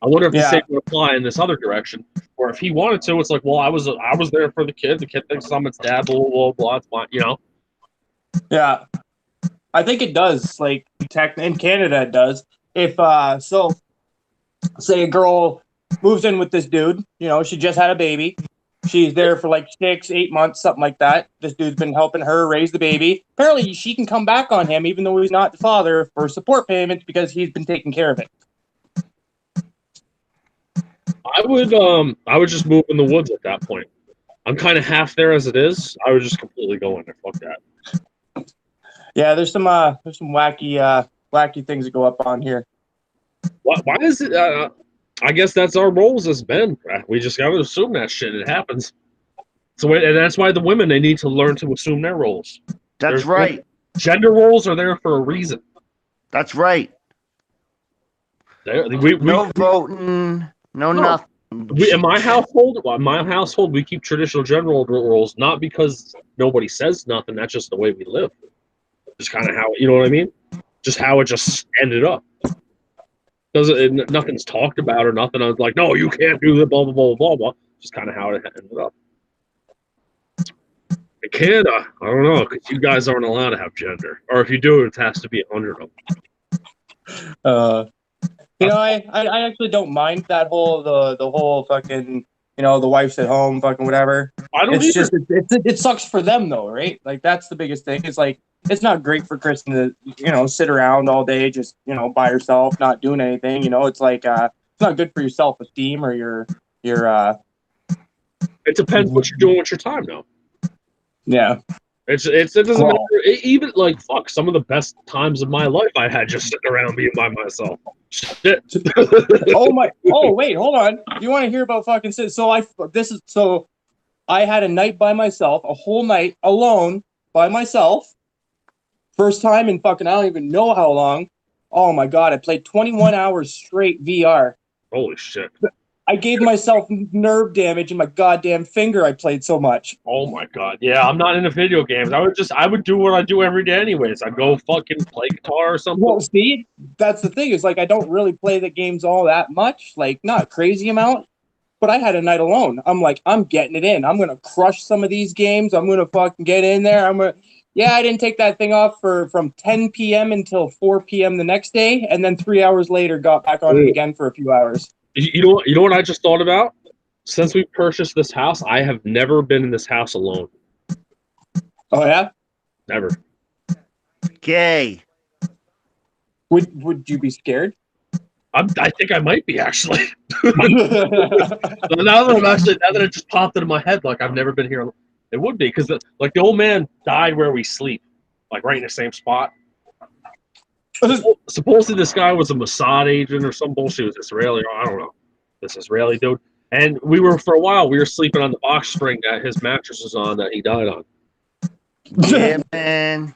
I wonder if the same would apply in this other direction, or if he wanted to, it's like, well, I was there for the kid. The kid thinks I'm its dad, blah, blah, blah, blah. It's fine, Yeah, I think it does. Like, in Canada, it does. If say a girl moves in with this dude, she just had a baby. She's there for like 6-8 months, something like that. This dude's been helping her raise the baby. Apparently, she can come back on him, even though he's not the father, for support payments because he's been taking care of it. I would just move in the woods at that point. I'm kind of half there as it is. I would just completely go in there. Fuck that. Yeah, there's some wacky things that go up on here. Why is it? I guess that's our roles as men. We just gotta assume that shit. It happens. So, and that's why the women, they need to learn to assume their roles. That's right. Gender roles are there for a reason. That's right. No voting. No nothing. In my household, we keep traditional gender roles, not because nobody says nothing. That's just the way we live. Just kind of how, you know what I mean? Just how it just ended up. Nothing's talked about or nothing. I was like, no, you can't do that, blah, blah, blah, blah, blah. Just kind of how it ended up. In Canada, I don't know, because you guys aren't allowed to have gender. Or if you do, it has to be 100 of them. I actually don't mind that whole the whole fucking the wife's at home fucking whatever. I don't it's either. just it sucks for them though, right? Like that's the biggest thing. It's like it's not great for Kristen to sit around all day just by herself not doing anything. It's like it's not good for your self-esteem or your It depends what you're doing with your time though. Yeah. It doesn't matter. Even like fuck, some of the best times of my life I had just sitting around being by myself. Shit. Oh wait, hold on. You want to hear about fucking shit? So I had a night by myself, a whole night alone by myself. First time in fucking I don't even know how long. Oh my god, I played 21 hours straight VR. Holy shit. I gave myself nerve damage in my goddamn finger. I played so much. Oh my god. Yeah, I'm not into video games. I would do what I do every day anyways. I'd go fucking play guitar or something. Well, see, that's the thing is like I don't really play the games all that much, like not a crazy amount. But I had a night alone. I'm like, I'm getting it in. I'm gonna crush some of these games. I'm gonna fucking get in there. I didn't take that thing off from 10 p.m. until 4 p.m. the next day, and then 3 hours later got back on it again for a few hours. You know what I just thought about? Since we purchased this house, I have never been in this house alone. Oh yeah? Never. Gay. Would you be scared? I think I might be actually. now that it just popped into my head, like I've never been here. It would be because the old man died where we sleep, like right in the same spot. Supposedly this guy was a Mossad agent or some bullshit. He was Israeli, or I don't know. This Israeli dude. And for a while, we were sleeping on the box spring that his mattress was on that he died on. Yeah, man.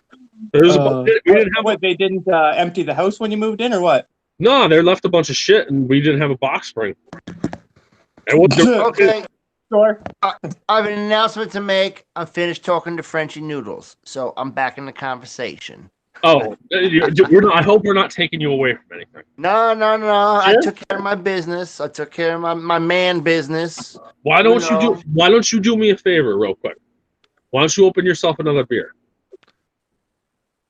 We didn't have what, they didn't empty the house when you moved in, or what? No, they left a bunch of shit, and we didn't have a box spring. Okay. Sure. I have an announcement to make. I'm finished talking to Frenchy Noodles, so I'm back in the conversation. Oh, I hope we're not taking you away from anything. No. Yeah? I took care of my business. I took care of my man business. Why don't you do me a favor real quick? Why don't you open yourself another beer?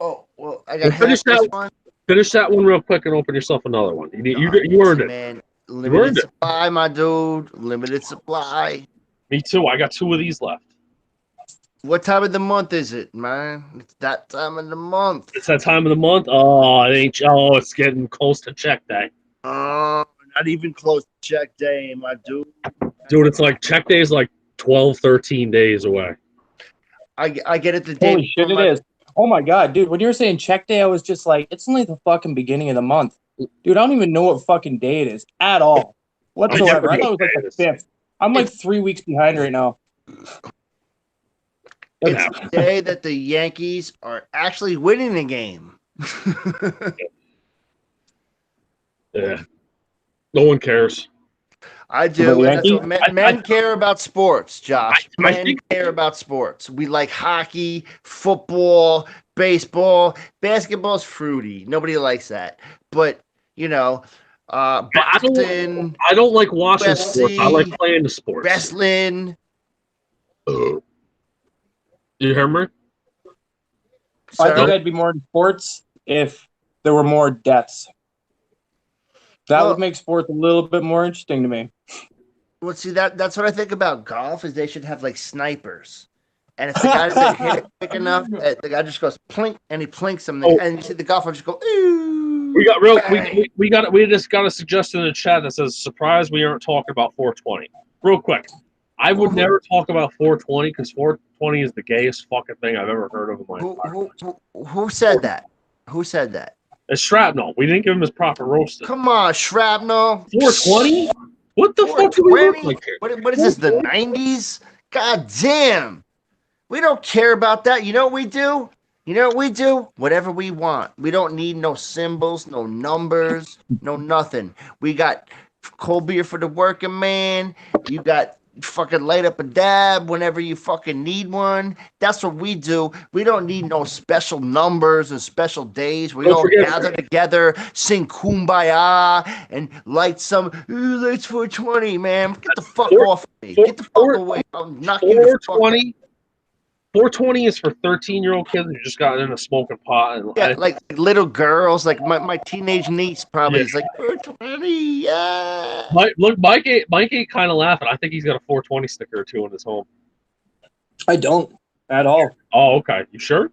Oh, well, I got finish this one. Finish that one real quick and open yourself another one. You earned it. Man, limited supply, my dude. Limited supply. Me too. I got 2 of these left. What time of the month is it, man? It's that time of the month. It's that time of the month? Oh, it's getting close to check day. Not even close to check day, my dude. Dude, it's like check day is like 12, 13 days away. I get it the day. Holy shit, it is. Oh my god, dude, when you were saying check day, I was just like, it's only the fucking beginning of the month. Dude, I don't even know what fucking day it is at all. Whatsoever. I thought it was like the 5th. I'm like 3 weeks behind right now. It's the day that the Yankees are actually winning the game. Yeah. No one cares. I do. That's what men care about sports, Josh. Men care about sports. We like hockey, football, baseball. Basketball's fruity. Nobody likes that. But, boxing. I don't like watching UFC, sports. I like playing the sports. Wrestling. You hear me? I think I'd be more in sports if there were more deaths. That would make sports a little bit more interesting to me. Well, see, that's what I think about golf is they should have like snipers. And if the guy doesn't hit it quick enough, the guy just goes plink and he plinks them. And you see the golfer just go, ooh. We just got a suggestion in the chat that says, surprise, we aren't talking about 420. Real quick. I would never talk about 420 because 420 is the gayest fucking thing I've ever heard of in my life. Who said that? Who said that? It's Shrapnel. We didn't give him his proper roasting. Come on, Shrapnel. 420? What the fuck do we look like here? What is this, the 90s? God damn. We don't care about that. You know what we do? Whatever we want. We don't need no symbols, no numbers, no nothing. We got cold beer for the working man. You got fucking light up a dab whenever you fucking need one. That's what we do. We don't need no special numbers and special days. We all gather together, sing Kumbaya, and light some lights 420, man. Get the fuck off of me. Get the fuck away. I'm knocking the fuck out. 420 is for 13-year-old kids who just got into smoking pot. And like little girls. Like my teenage niece probably is like 420. Yeah. Mike ain't kind of laughing. I think he's got a 420 sticker or 2 in his home. I don't at all. Oh, okay. You sure?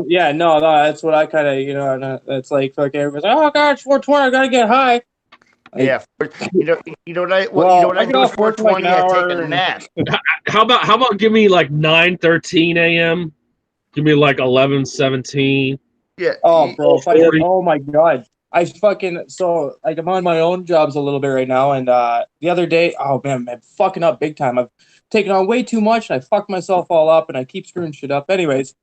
Yeah, no, that's what I kind of, it's like everybody's like, oh gosh, 420, I gotta get high. Yeah, you know what I do at 420? I take a nap. How about give me like 9:13 a.m. Give me like 11, 17. Yeah. Oh, bro. If I, 40. oh my God. I fucking, so like I'm on my own jobs a little bit right now. And the other day, oh man, I'm fucking up big time. I've taken on way too much and I fucked myself all up and I keep screwing shit up. Anyways,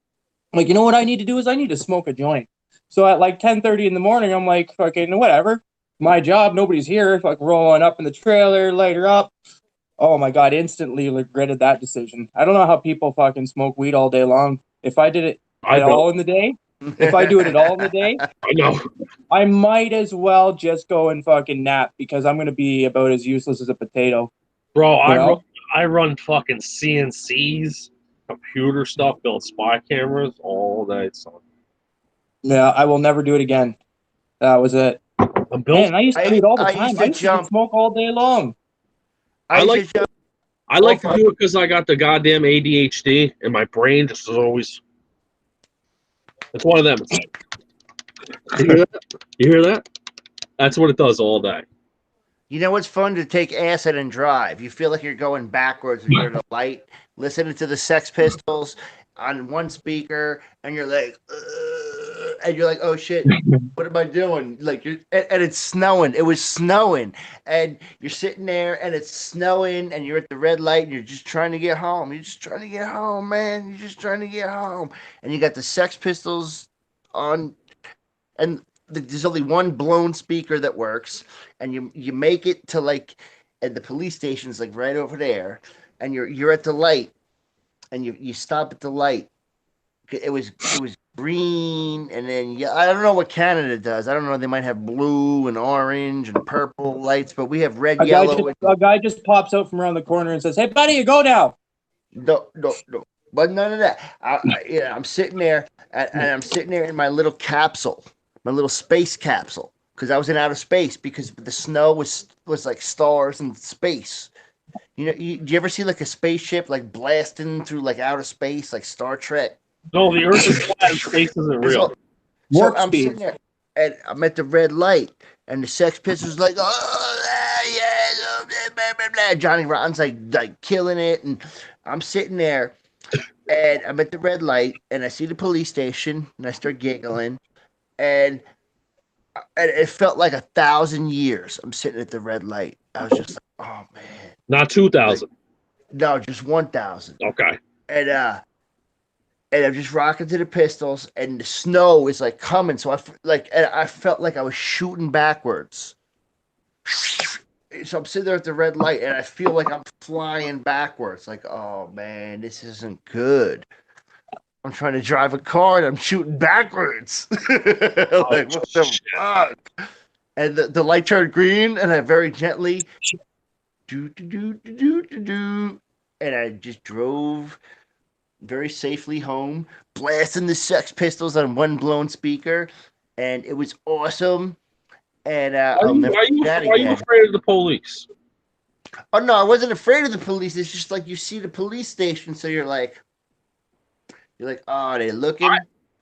like, you know what I need to do is I need to smoke a joint. So at like 10:30 in the morning, I'm like, fucking whatever. My job, nobody's here. Like rolling up in the trailer, light her up. Oh my God, instantly regretted that decision. I don't know how people fucking smoke weed all day long. If I did it I at all know. in the day, if I do it at all in the day, I know. I might as well just go and fucking nap because I'm gonna be about as useless as a potato. Bro, You know? I run fucking CNCs, computer stuff, build spy cameras all day, son. Yeah, I will never do it again. That was it. I'm built. Man, I used to do it all the I time. used I to used to jump. smoke all day long. I like used to jump. I like to do it because I got the goddamn ADHD and my brain just is always. It's one of them. It's like, you hear that? You hear that? That's what it does all day. You know what's fun to take acid and drive? You feel like you're going backwards when you're at a light, listening to the Sex Pistols on one speaker, and you're like, oh shit, what am I doing? Like, and it's snowing. It was snowing, and you're sitting there, and it's snowing, and you're at the red light, and you're just trying to get home. You're just trying to get home, man. You're just trying to get home, and you got the Sex Pistols on, and there's only one blown speaker that works, and you make it to like, and the police station's like right over there, and you're at the light, and you stop at the light. It was green, and then I don't know what Canada does. I don't know. They might have blue and orange and purple lights, but we have red, yellow. A guy just pops out from around the corner and says, "Hey, buddy, you go now." No. But none of that. I'm sitting there, and I'm sitting there in my little capsule, my little space capsule, because I was in outer space because the snow was like stars in space. You know, do you ever see like a spaceship like blasting through like outer space, like Star Trek? No, the Earth is flat and space isn't real. Warp I'm speed. sitting there, and I'm at the red light, and the Sex Pistols like, oh yeah, blah, blah, blah. Johnny Rotten's like killing it, and I'm sitting there, and I'm at the red light, and I see the police station, and I start giggling, and it felt like 1,000 years. I'm sitting at the red light. I was just like, oh man, Not 2,000. no, just 1,000. Okay. And I'm just rocking to the Pistols, and the snow is like coming. So I felt like I was shooting backwards. So I'm sitting there at the red light, and I feel like I'm flying backwards. Like, oh man, this isn't good. I'm trying to drive a car, and I'm shooting backwards. Like, what the fuck? And the light turned green, and I very gently do, and I just drove very safely home, blasting the Sex Pistols on one blown speaker, and it was awesome. And I'll never do that Why are you again. afraid of the police? Oh no, I wasn't afraid of the police. It's just like you see the police station, so you're like, oh, they looking.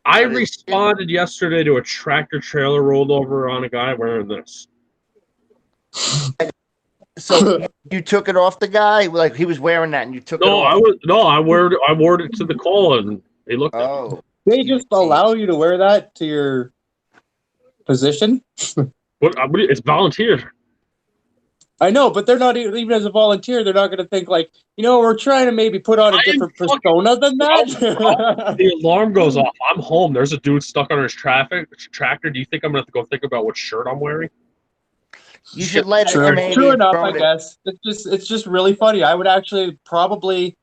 I responded yesterday to a tractor trailer rolled over on a guy wearing this. So you took it off the guy, like he was wearing that, and you took it No, off. I wore it to the call, and he looked. Oh, They just allow you to wear that to your position. It's volunteer. I know, but they're not even as a volunteer. They're not going to think like, we're trying to maybe put on a different persona than that. The alarm goes off. I'm home. There's a dude stuck on his tractor. Do you think I'm gonna have to go think about what shirt I'm wearing? you should light True. it. True enough, I guess. It's just really funny. I would actually probably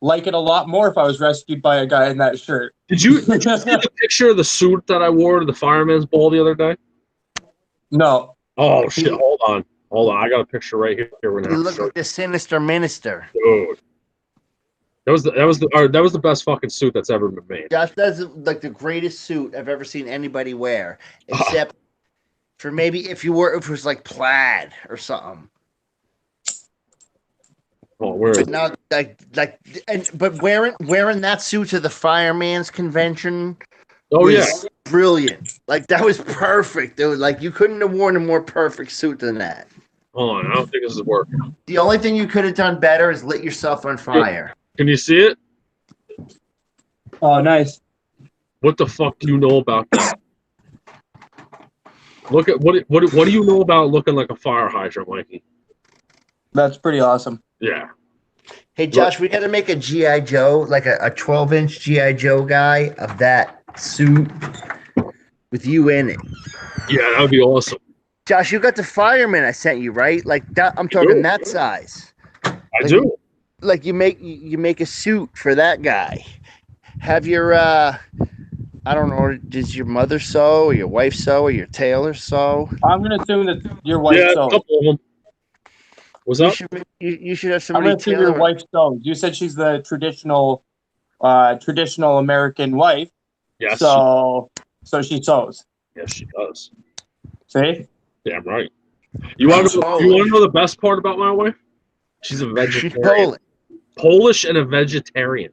like it a lot more if I was rescued by a guy in that shirt. Did you see the picture of the suit that I wore to the fireman's ball the other day? No. Oh shit! Hold on. I got a picture right here. You look like the sinister minister. Dude, that was the best fucking suit that's ever been made. That's like the greatest suit I've ever seen anybody wear, except for maybe if it was like plaid or something. Oh, where is But it? now, but wearing that suit to the fireman's convention. Oh yeah, brilliant. Like that was perfect. It was like you couldn't have worn a more perfect suit than that. hold on. I don't think this is working. The only thing you could have done better is lit yourself on fire. Can you see it? Oh, nice. What the fuck do you know about that? Look at what do you know about looking like a fire hydrant, Mikey? That's pretty awesome. Yeah. Hey, Josh, we got to make a G.I. Joe, like a 12-inch G.I. Joe guy of that suit with you in it. Yeah, that would be awesome. Josh, you got the fireman I sent you, right? Like that. I'm talking that size. I do. Like you make a suit for that guy. Have your I don't know, does your mother sew or your wife sew or your tailor sew? I'm gonna assume that your wife Yeah, a sews. couple of them. What's up? You should have I'm somebody gonna assume tailor. your wife sews. You said she's the traditional American wife. Yes. So she sews. Yes, she does. See? Damn right. You want to know the best part about my wife? She's a She's vegetarian. Polish and a vegetarian.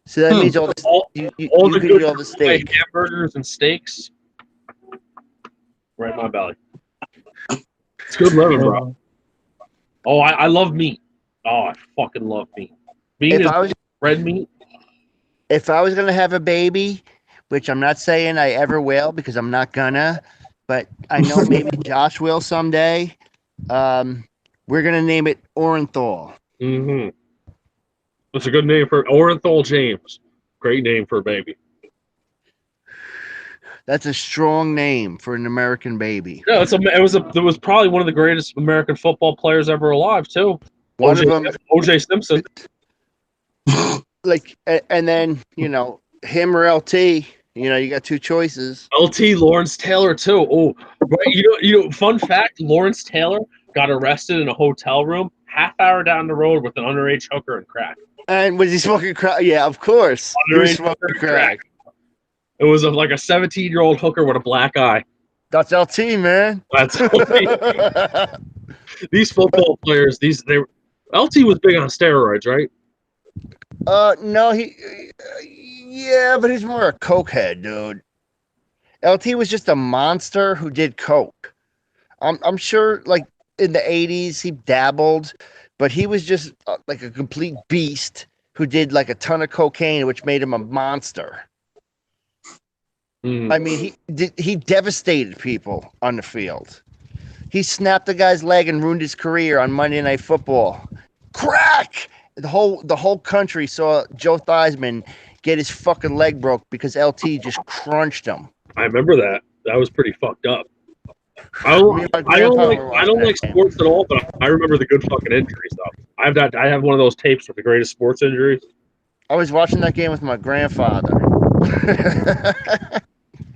So that means all the you can eat all the steak. Hamburgers and steaks. Right in my belly. It's good living, bro. Oh, I love meat. Oh, I fucking love meat. Red meat. If I was gonna have a baby, which I'm not saying I ever will because I'm not gonna, but I know maybe Josh will someday. We're gonna name it Orenthal. Mm-hmm. That's a good name for Orenthal James. Great name for a baby. That's a strong name for an American baby. Yeah, it was probably one of the greatest American football players ever alive too. One of them, O.J. Simpson. Like, and then him or LT. You got two choices. LT Lawrence Taylor too. Oh, right. Fun fact: Lawrence Taylor got arrested in a hotel room half hour down the road with an underage hooker and crack. And was he smoking crack? Yeah, of course. He was smoking crack. It was like a 17-year-old hooker with a black eye. That's LT, man. That's LT. These football players, LT was big on steroids, right? No, yeah, but he's more a cokehead, dude. LT was just a monster who did coke. I'm sure, like in the 80s, he dabbled, but he was just like a complete beast who did like a ton of cocaine, which made him a monster. I mean, he devastated people on the field. He snapped the guy's leg and ruined his career on Monday Night Football. Crack! The whole country saw Joe Theismann get his fucking leg broke because LT just crunched him. I remember that. That was pretty fucked up. I don't like sports at all, but I remember the good fucking injury stuff. I have one of those tapes with the greatest sports injuries. I was watching that game with my grandfather.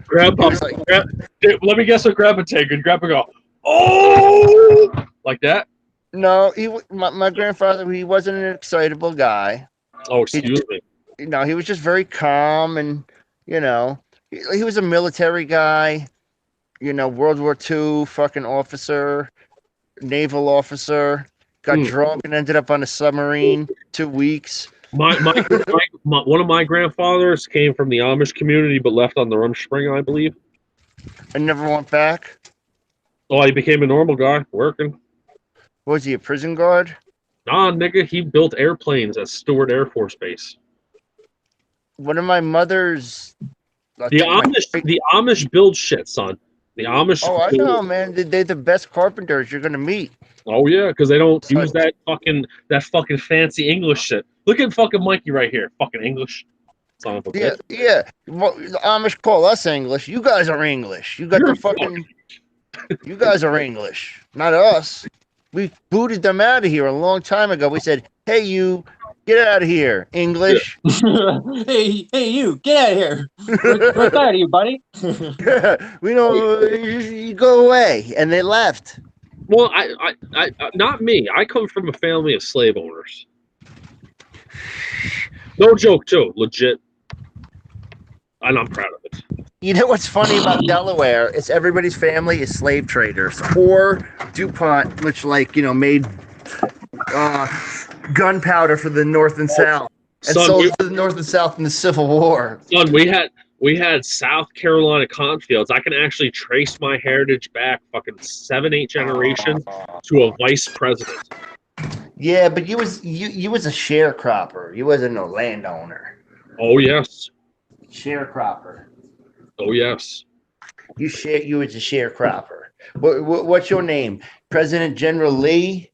Grandpa, let me guess what Grandpa take. And Grandpa go, oh, like that. No, my grandfather. He wasn't an excitable guy. Oh, excuse me. He was just very calm, and he was a military guy. World War II fucking officer, naval officer. Got drunk and ended up on a submarine 2 weeks. One of my grandfathers came from the Amish community, but left on the Rumspringa, I believe. And never went back. Oh, he became a normal guy working. Was he a prison guard? Nah, nigga, he built airplanes at Stewart Air Force Base. One of my mother's. The Amish build shit, son. The Amish. Oh, I know, man. They're the best carpenters you're gonna meet. Oh yeah, because they don't use that fucking fancy English shit. Look at fucking Mikey right here, fucking English. Yeah. Well, the Amish call us English. You guys are English. You guys are English, not us. We booted them out of here a long time ago. We said, "Hey, you, get out of here, English." Yeah. hey, you, get out of here. We're tired of you, buddy. We don't. You go away, and they left. Well, I not me. I come from a family of slave owners. No joke, too. Legit. And I'm proud of it. You know what's funny about Delaware? It's everybody's family is slave traders. Or DuPont, which made gunpowder for the North and South. And sold it to the North and South in the Civil War. Son, we had South Carolina cotton fields. I can actually trace my heritage back fucking 7-8 generations to a vice president. Yeah, but you was a sharecropper. You wasn't no landowner. Oh yes. Sharecropper. Oh yes. You was a sharecropper. What's your name? President General Lee?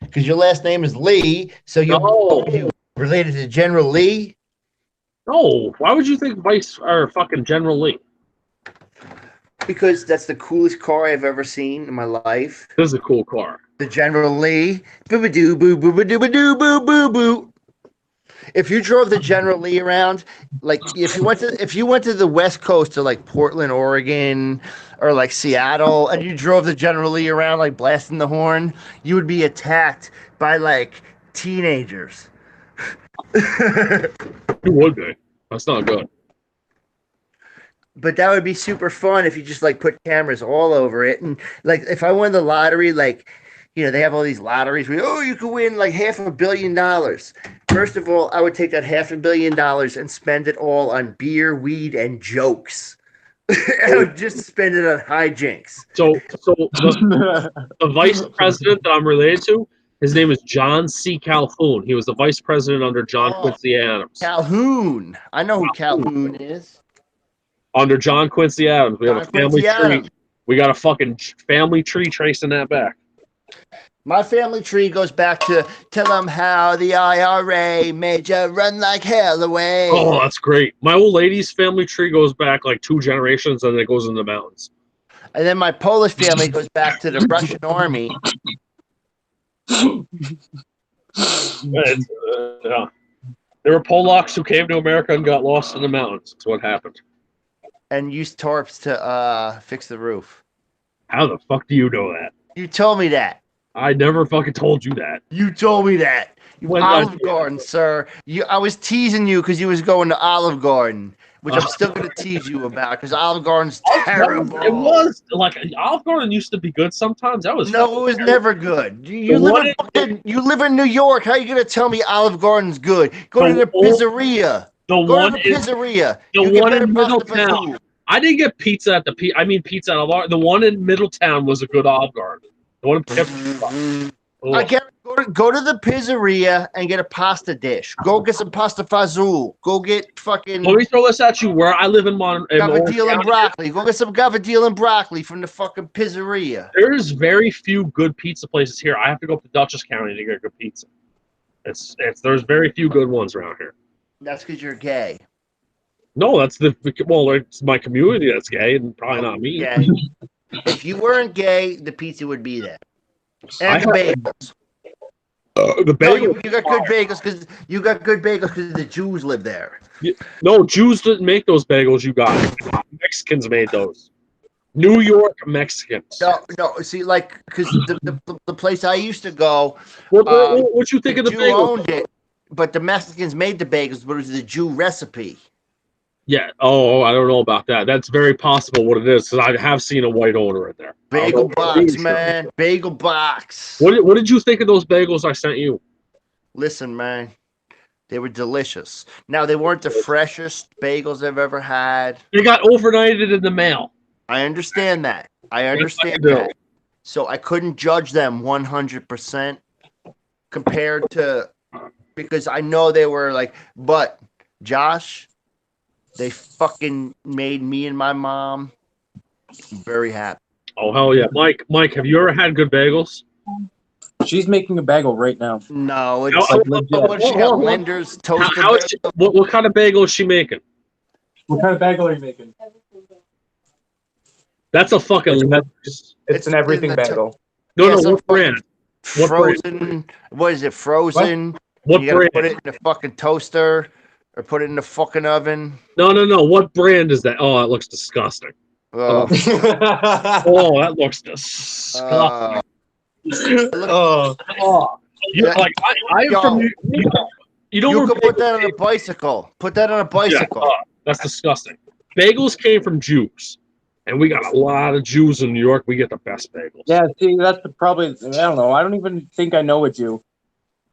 Because your last name is Lee, so No. you related to General Lee? No. Why would you think Vice or fucking General Lee? Because that's the coolest car I've ever seen in my life. This is a cool car. The General Lee. Boo doo boo boo boo doo boo boo boo boo. If you drove the General Lee around, like if you went to the West Coast to like Portland, Oregon, or like Seattle, and you drove the General Lee around like blasting the horn, you would be attacked by like teenagers. Who would be? That's not good. But that would be super fun if you just like put cameras all over it. And like if I won the lottery, like, you know, they have all these lotteries where, oh, you could win like $500 million. First of all, I would take that $500 million and spend it all on beer, weed, and jokes. I would just spend it on hijinks. So the vice president that I'm related to, his name is John C. Calhoun. He was the vice president under John Quincy Adams. Calhoun. I know who Calhoun is. Under John Quincy Adams. We have John a family Quincy tree. Adams. We got a fucking family tree tracing that back. My family tree goes back to tell them how the IRA made you run like hell away. Oh, that's great. My old lady's family tree goes back like 2 generations and it goes in the mountains. And then my Polish family goes back to the Russian army. Yeah. There were Polacks who came to America and got lost in the mountains. That's what happened. And used tarps to fix the roof. How the fuck do you know that? You told me that. I never fucking told you that. You told me that. When Olive I- Garden, sir. I was teasing you because you was going to Olive Garden, which I'm still going to tease you about because Olive Garden's terrible. It was like Olive Garden used to be good sometimes. That was No, it was never good. You live in New York. How are you going to tell me Olive Garden's good? Go to the pizzeria. The Go one to the pizzeria. the You get one better in pasta Middletown. fazool. I didn't get pizza at pizza at Olive Garden. The one in Middletown was a good Olive Garden. The one in Pepper. I get go to the pizzeria and get a pasta dish. Go get some pasta fazool. Go get fucking Let me throw this at you. Where I live in gavadil and broccoli. Go get some gavadil and broccoli from the fucking pizzeria. There's very few good pizza places here. I have to go up to Dutchess County to get good pizza. There's very few good ones around here. That's because you're gay. No, it's my community that's gay and probably not me. Gay. If you weren't gay, the pizza would be there. And the bagels. The No, bagel. you got good bagels because the Jews live there. No, Jews didn't make those bagels you got. Mexicans made those. New York Mexicans. No. See, like, because the place I used to go, What you think of the Jew bagels? owned it, but the Mexicans made the bagels, but it was the Jew recipe. Yeah. Oh, I don't know about that. That's very possible what it is because I have seen a white owner in there. Bagel box, man. Bagel box. What did you think of those bagels I sent you? Listen, man. They were delicious. Now, they weren't the freshest bagels I've ever had. They got overnighted in the mail. I understand that. I understand do. that. So I couldn't judge them 100% compared to, because I know they were like, but Josh, they fucking made me and my mom very happy. Oh hell yeah, Mike, have you ever had good bagels? She's making a bagel right now. No, it's How- what she got, Linder's toasted. How is what kind of bagel is she making? What kind of bagel are you making? That's a fucking. It's an everything in the bagel. No, some what brand? What frozen. What is it? Frozen. What You gotta brand? put it in the fucking toaster or put it in the fucking oven. No. What brand is that? Oh, that looks disgusting. Oh, Oh, that looks disgusting. Oh, Like I am from. You know you where could put bagels that on a came- bicycle. Put that on a bicycle. That's disgusting. Bagels came from Jews, and we got a lot of Jews in New York. We get the best bagels. yeah. See, that's probably. I don't know. I don't even think I know a Jew.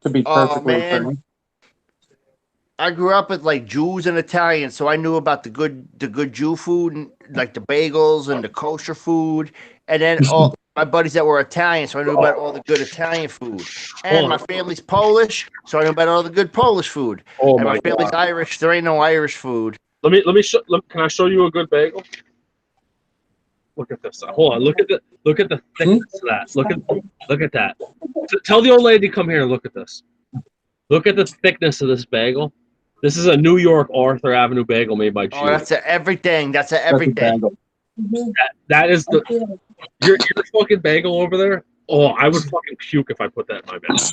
To be Oh, perfectly man. frank. I grew up with like Jews and Italians, so I knew about the good Jew food, and like the bagels and the kosher food. And then my buddies that were Italian, so I knew about all the good Italian food. And my family's Polish, so I knew about all the good Polish food. Oh And my my family's God. Irish. There ain't no Irish food. Let me show. Can I show you a good bagel? Look at this. Hold on. Look at the thickness of that. Look at that. Tell the old lady to come here and look at this. Look at the thickness of this bagel. This is a New York Arthur Avenue bagel made by Julie. Oh, that's everything. That's everything. That is your fucking bagel over there. Oh, I would fucking puke if I put that in my mouth.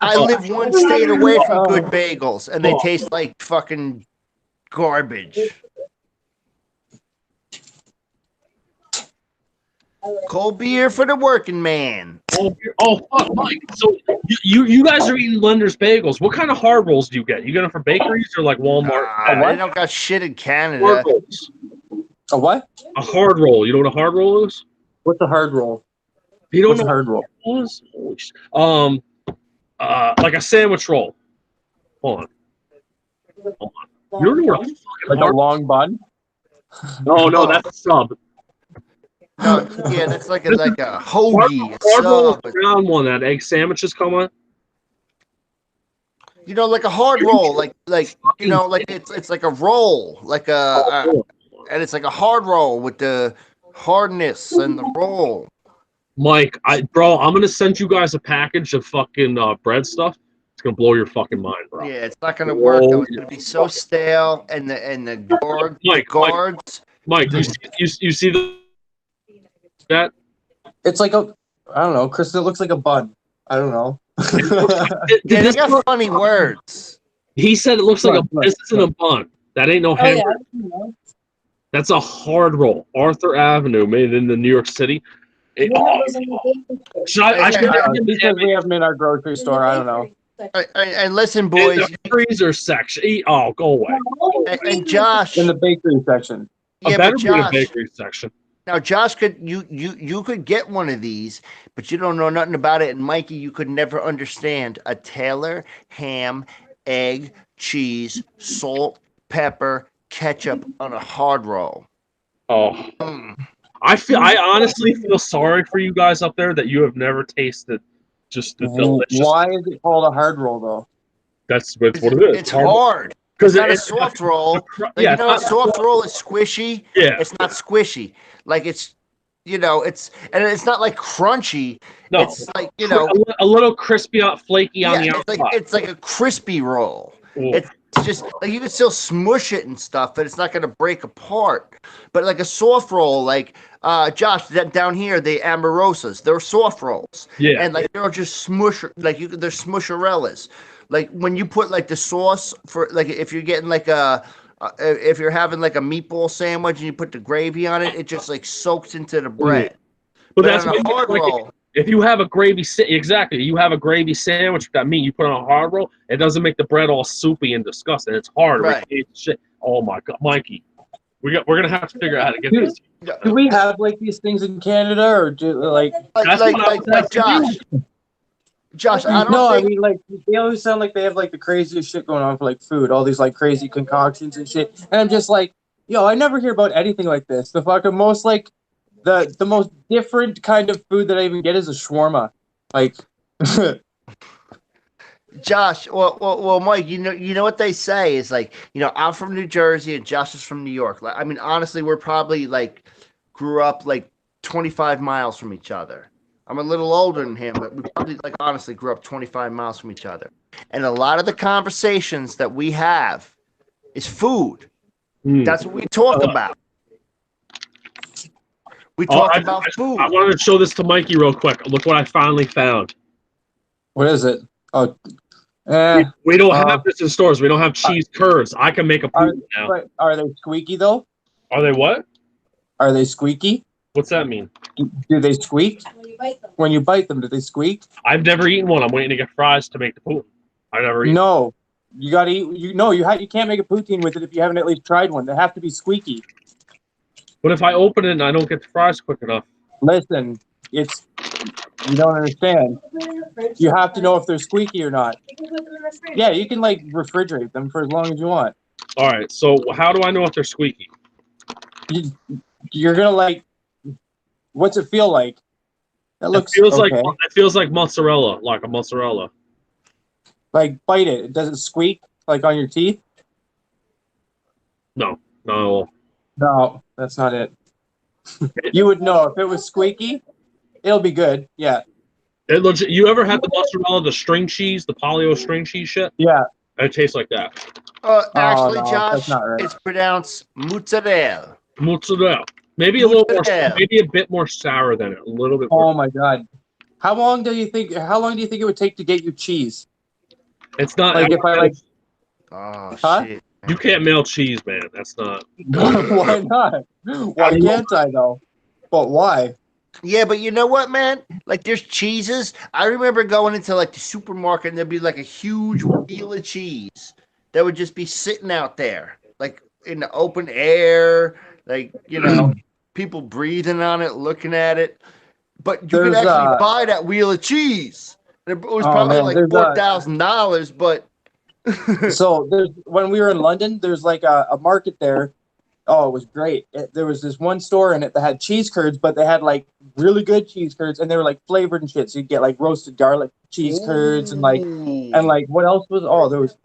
I live one state away from good bagels, and they taste like fucking garbage. Cold beer for the working man. Oh fuck, Mike. So you guys are eating Lender's bagels. What kind of hard rolls do you get? You get them from bakeries or like Walmart? They don't got shit in Canada. Hard rolls. A what? A hard roll. You know what a hard roll is? What's a hard roll? You don't What's know a hard roll? Holy shit. Like a sandwich roll. Hold on. You don't know what a fucking Like hard a long bun? No, that's a sub. No, yeah, that's like a hoagie. Hard roll is sub. the round one that egg sandwiches come on. You know, like a hard roll, like you know, like it's like a roll, like and it's like a hard roll with the hardness and the roll. Mike, I'm gonna send you guys a package of fucking bread stuff. It's gonna blow your fucking mind, bro. Yeah, it's not gonna work though. It's gonna be so stale, and the guards. Mike, you see that? It's like I don't know, Chris. It looks like a bun. I don't know. Yeah, they got funny words. He said it looks like this isn't a bun. That ain't no hamburger. Yeah. That's a hard roll. Arthur Avenue, made in the New York City. Should I because we have them in our grocery store. I don't know. And listen, in boys. the freezer section. Go away. And Josh In the bakery section. Yeah, better but be in the Josh. bakery section. Now, Josh, you could get one of these, but you don't know nothing about it. And Mikey, you could never understand a Taylor ham, egg, cheese, salt, pepper, ketchup on a hard roll. Oh, I honestly feel sorry for you guys up there that you have never tasted just the delicious. Why is it called a hard roll though? That's what it is. It's hard. Because It's not a soft roll. Like, yeah, you know, a soft roll is squishy. Yeah. It's not squishy. Like it's not like crunchy. No. It's like, you know, a little crispy, flaky on the outside. it's like a crispy roll. Ooh. It's just like you can still smush it and stuff, but it's not going to break apart. But like a soft roll, like Josh, down here, the Amorosas, they're soft rolls. Yeah. And like they're just smush, like they're smusherellas. Like when you put like the sauce for, like if you're getting like if you're having like a meatball sandwich and you put the gravy on it, it just like soaks into the bread. But that's on a hard roll. If you have a gravy, you have a gravy sandwich with that meat, you put on a hard roll, it doesn't make the bread all soupy and disgusting. It's hard. Right. Shit. Oh my God, Mikey, we're gonna have to figure out how to get this. Do we have like these things in Canada, or do like Josh, I don't no, think... I mean, like, they always sound like they have, like, the craziest shit going on for, like, food. All these, like, crazy concoctions and shit. And I'm just like, yo, I never hear about anything like this. The fucking most, like, the most different kind of food that I even get is a shawarma. Like... Josh, well, Mike, you know what they say is, like, you know, I'm from New Jersey and Josh is from New York. Like, I mean, honestly, we're probably, like, grew up, like, 25 miles from each other. I'm a little older than him, but we probably, like, honestly grew up 25 miles from each other. And a lot of the conversations that we have is food. That's what we talk about. We talk about food. I wanted to show this to Mikey real quick. Look what I finally found. What is it? Oh, we don't have this in stores. We don't have cheese curds. I can make a pudding now. Are they squeaky, though? Are they what? Are they squeaky? What's that mean? Do they squeak? When you bite them, do they squeak? I've never eaten one. I'm waiting to get fries to make the poutine. I never eat. No, you gotta eat. You can't make a poutine with it if you haven't at least tried one. They have to be squeaky. But if I open it and I don't get the fries quick enough, listen, you don't understand. You have to know if they're squeaky or not. Yeah, you can like refrigerate them for as long as you want. All right. So how do I know if they're squeaky? You're gonna like What's it feel like? That looks It feels okay. like it feels like mozzarella, like a mozzarella. Like bite it. Does it squeak like on your teeth? No. No, that's not it. You would know if it was squeaky. It'll be good. Yeah. It legit. You ever had the mozzarella, the string cheese, the polio string cheese shit? Yeah. It tastes like that. Actually, no, Josh, that's not right. it's pronounced mozzarella. Mozzarella. Maybe a little more. Mozzarella. Maybe a bit more sour than it. A little bit more. Oh my god. How long do you think it would take to get you cheese? It's not Like if I like Oh Huh? shit. You can't mail cheese, man. That's not. why not? Why can't I though? But why? Yeah, but you know what, man? Like, there's cheeses. I remember going into like the supermarket, and there'd be like a huge wheel of cheese that would just be sitting out there, like in the open air, like people breathing on it, looking at it. But you could There's, actually buy that wheel of cheese. And it was Oh, probably man, like there's, $4,000, but So when we were in London, there's like a market there. Oh, it was great. There was this one store in it that had cheese curds, but they had like really good cheese curds, and they were like flavored and shit. So you get like roasted garlic cheese curds and like what else was? Oh, there was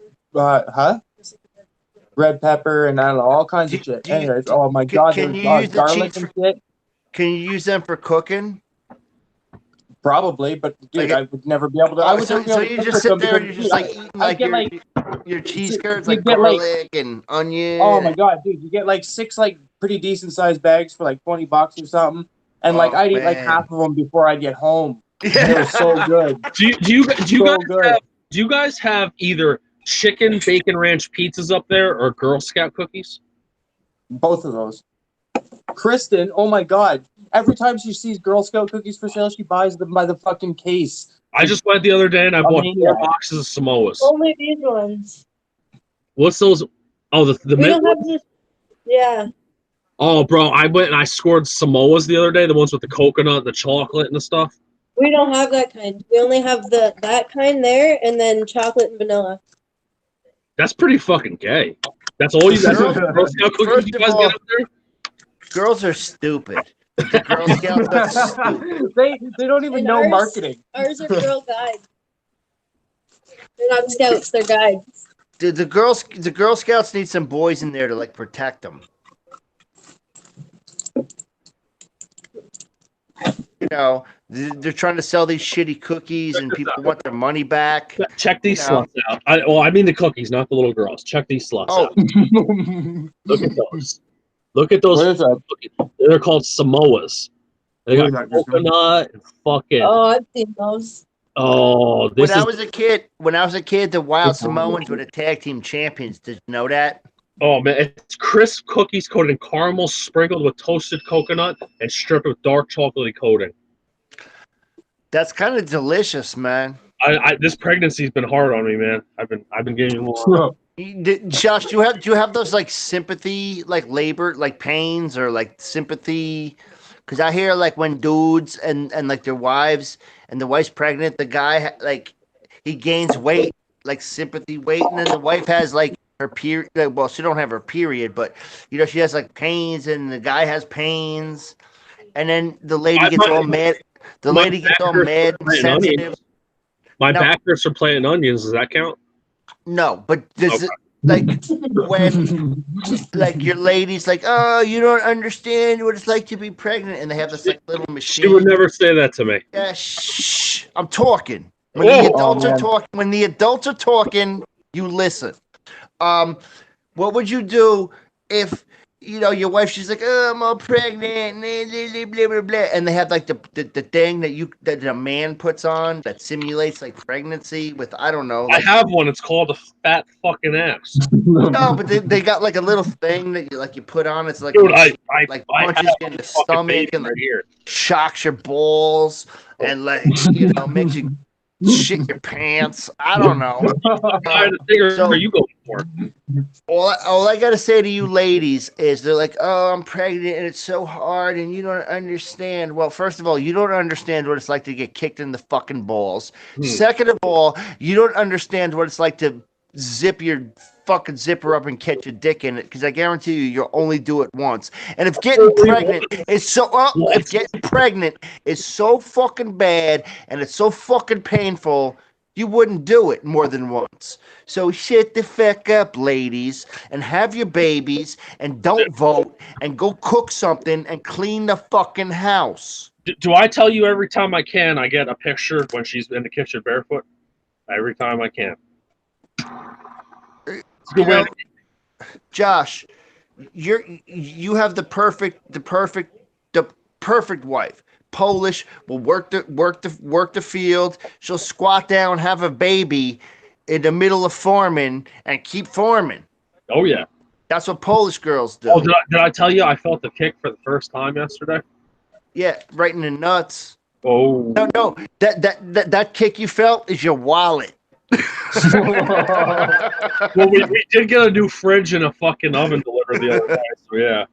red pepper and I don't know, all kinds of shit. Anyways, oh my god, can there you was use the garlic cheese and shit. Can you use them for cooking? Probably, but dude, Like I would never be able to. I would so, never be so able to you cook just with sit them there and because, you're just like eating like get like your cheese curds, you like get, like- garlic and onion. oh my god, dude, you get like 6 like pretty decent sized bags for like $20 or something, and like Oh, I'd eat like man. half of them before I get home. They Yeah. were so good. Do you So good. guys have either chicken bacon ranch pizzas up there or Girl Scout cookies? Both of those. Kristen, oh my god. Every time she sees Girl Scout cookies for sale, she buys them by the fucking case. I just went the other day and I bought mean, yeah. 4 boxes of Samoas. Only these ones. What's those? Oh, the We mint don't have ones? this. Yeah. Oh, bro, I went and I scored Samoas the other day, the ones with the coconut, the chocolate, and the stuff. We don't have that kind. We only have that kind there, and then chocolate and vanilla. That's pretty fucking gay. That's all you guys Girl Scout cookies First you of guys all- get up there? Girls are stupid. The Girl Scouts are stupid. they don't even And know ours- marketing. Ours are girl guides. They're not scouts. They're guides. The Girl Scouts need some boys in there to like protect them. You know, they're trying to sell these shitty cookies, and people want their money back. Check these You know. sluts out. I mean the cookies, not the little girls. Check these sluts Oh, out. Look at those. Look at those. What is that? cookies. They're called Samoas. They got What is that? coconut and fucking. Oh, I've seen those. Oh, when this I is. was a kid, the Wild Samoans were the tag team champions. Did you know that? Oh man, it's crisp cookies coated in caramel, sprinkled with toasted coconut, and stripped with dark chocolatey coating. That's kind of delicious, man. This pregnancy's been hard on me, man. I've been getting more. Josh, do you have those like sympathy, like labor, like pains, or like sympathy? Because I hear like when dudes and like their wives and the wife's pregnant, the guy like he gains weight, like sympathy weight, and then the wife has like her period. Well, she don't have her period, but she has like pains, and the guy has pains, and then the lady gets all mad. The lady gets all mad and sensitive. My No. back hurts for planting onions. Does that count? No, but does Okay. it, like when like your lady's like, oh, you don't understand what it's like to be pregnant, and they have this like little machine. She would never say that to me. Yeah, shh. I'm talking. When Oh. the adults Oh, are man. talking, you listen. What would you do if your wife? She's like, oh, I'm all pregnant, blah, blah, blah, blah, and they have like the thing that a man puts on that simulates like pregnancy with I don't know. I Like, have one. It's called a fat fucking ass. no, but they got like a little thing that you put on. It's like Dude, like I punches have you in the a fucking stomach baby and right like here. shocks your balls and like makes you shit your pants. I don't know. What kind of thing So- are you going for? All I gotta say to you ladies is they're like, oh, I'm pregnant and it's so hard and you don't understand. Well, first of all, you don't understand what it's like to get kicked in the fucking balls. Hmm. Second of all, you don't understand what it's like to zip your fucking zipper up and catch your dick in it, because I guarantee you'll only do it once. And if getting pregnant is so, if getting pregnant is so fucking bad and it's so fucking painful, you wouldn't do it more than once. So shit the fuck up, ladies, and have your babies, and don't vote, and go cook something and clean the fucking house. Do I tell you every time I can, I get a picture when she's in the kitchen barefoot? Every time I can. It's a good way to Josh, you have the perfect wife. Polish, will work the field. She'll squat down, have a baby in the middle of farming, and keep farming. Oh yeah, that's what Polish girls do. Oh, did I tell you I felt the kick for the first time yesterday? Yeah, right in the nuts. Oh no, that kick you felt is your wallet. Well, we did get a new fridge and a fucking oven delivered the other day, so yeah.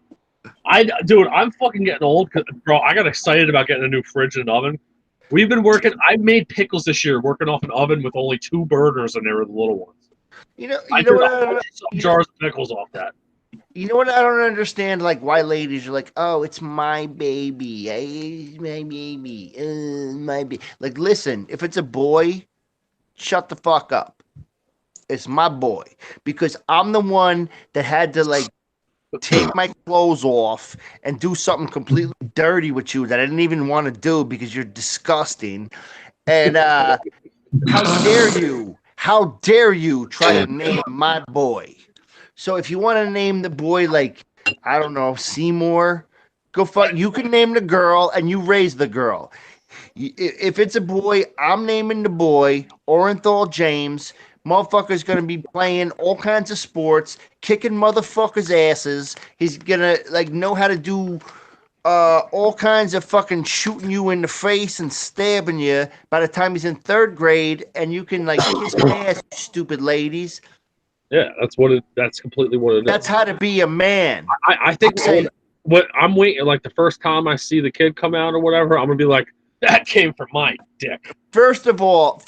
Dude, I'm fucking getting old, bro. I got excited about getting a new fridge and oven. We've been working. I made pickles this year, working off an oven with only 2 burners, and they were the little ones. I know some jars of pickles off that. You know what I don't understand? Like, why ladies are like, oh, it's my baby. It's my baby. My baby. Like, listen, if it's a boy, shut the fuck up. It's my boy. Because I'm the one that had to, like, take my clothes off and do something completely dirty with you that I didn't even want to do because you're disgusting. And how dare you? How dare you try to name my boy? So if you want to name the boy, like, I don't know, Seymour, go fuck. You can name the girl and you raise the girl. If it's a boy, I'm naming the boy Orenthal James. Motherfucker's gonna be playing all kinds of sports, kicking motherfuckers' asses. He's gonna like know how to do all kinds of fucking shooting you in the face and stabbing you by the time he's in 3rd grade, and you can like kiss his ass, stupid ladies. Yeah, that's completely what it is. That's how to be a man. I think what I'm waiting, like the first time I see the kid come out or whatever, I'm gonna be like, that came from my dick. First of all,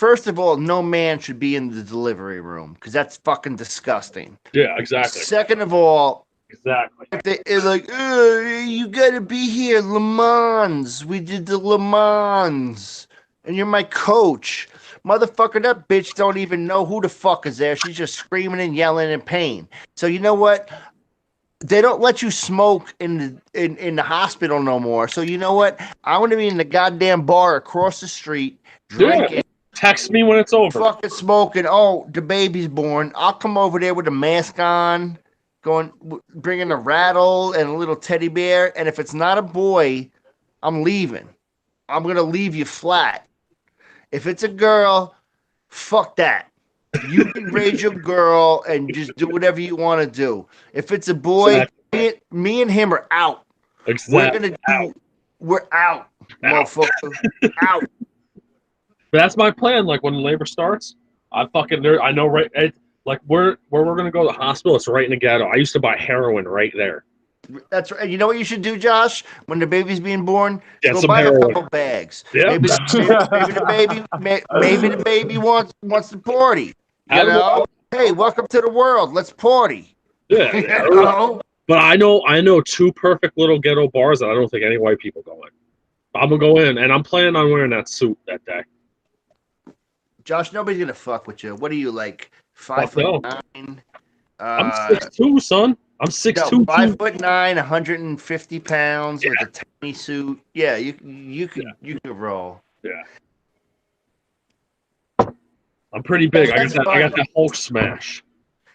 no man should be in the delivery room because that's fucking disgusting. Yeah, exactly. Second of all, exactly. If they're like, you gotta be here, Le Mans. We did the Le Mans, and you're my coach. Motherfucker, that bitch don't even know who the fuck is there. She's just screaming and yelling in pain. So you know what? They don't let you smoke in the hospital no more. So you know what? I want to be in the goddamn bar across the street drinking. Yeah. Text me when it's over. Fucking smoking. Oh, the baby's born. I'll come over there with a mask on, bringing a rattle and a little teddy bear. And if it's not a boy, I'm leaving. I'm gonna leave you flat. If it's a girl, fuck that. You can raise your girl and just do whatever you want to do. If it's a boy, me and him are out. Exactly. We're out, motherfucker. Out. But that's my plan. Like when labor starts, I know right. Like where we're gonna go to the hospital, it's right in the ghetto. I used to buy heroin right there. That's right. You know what you should do, Josh? When the baby's being born, Get go buy heroin. a couple bags. Yeah. Maybe the baby wants to party. You know? Hey, welcome to the world. Let's party. Yeah. You know? But I know 2 perfect little ghetto bars that I don't think any white people go in. I'm gonna go in, and I'm planning on wearing that suit that day. Josh, nobody's gonna fuck with you. What are you, like 5'9"? I'm 6'2", son. I'm 6'2". 5'9", 150 pounds with a tiny suit. Yeah, you could roll. Yeah. I'm pretty big. I got that Hulk smash.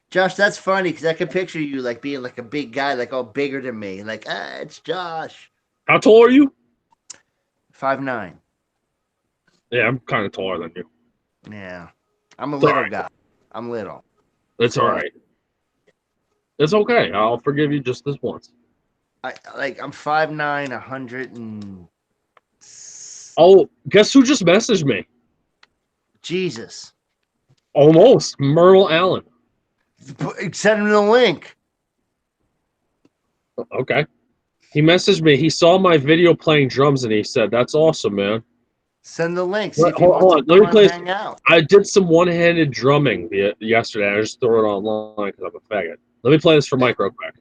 Josh, that's funny because I can picture you like being like a big guy, like all bigger than me. Like, it's Josh. How tall are you? 5'9". Yeah, I'm kind of taller than you. Yeah, I'm a little guy. I'm little. That's all right. It's okay. I'll forgive you just this once. I'm 5'9", 100 and. Oh, guess who just messaged me? Jesus. Almost. Merle Allen. Send him the link. Okay. He messaged me. He saw my video playing drums and he said, "That's awesome, man." Send the link. See if he Hold wants on. to Let me come play. and hang out. I did some one-handed drumming yesterday. I just threw it online because I'm a faggot. Let me play this for Mike real quick.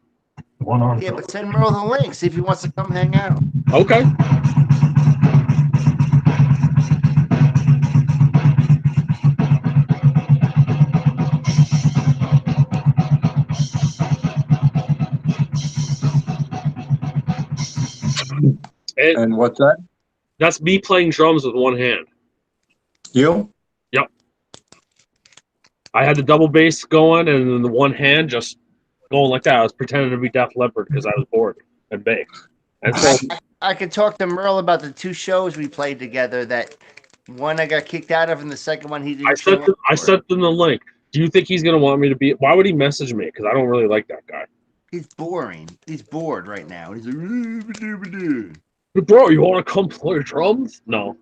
One on. Yeah, but send Merle the link. See if he wants to come hang out. Okay. And what's that? That's me playing drums with one hand. You? I had the double bass going, and then the one hand just going like that. I was pretending to be Def Leppard because I was bored and baked. And so I could talk to Merle about the 2 shows we played together. That one I got kicked out of, and the second one he didn't. I sent them the link. Do you think he's gonna want me to be? Why would he message me? Because I don't really like that guy. He's boring. He's bored right now. He's like, Bro, you want to come play drums? No.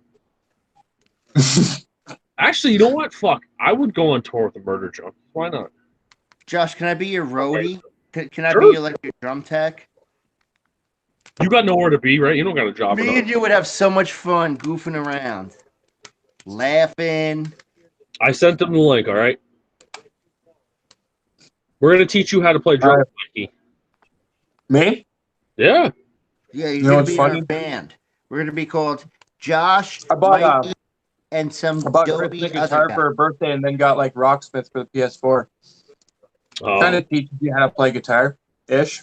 Actually, you know what? Fuck. I would go on tour with the Murder Junk. Why not? Josh, can I be your roadie? Can I Sure. be your your drum tech? You got nowhere to be, right? You don't got a job. Me and you would have so much fun goofing around, laughing. I sent them the link, all right? We're going to teach you how to play drums, Mikey. Me? Yeah. Yeah, you're You know gonna what's be in funny? our band. We're gonna be called Josh, I bought, Mikey, and some I bought dopey a other guitar guy. for a birthday and then got like Rocksmith for the PS4. Kind of teaches you how to play guitar-ish.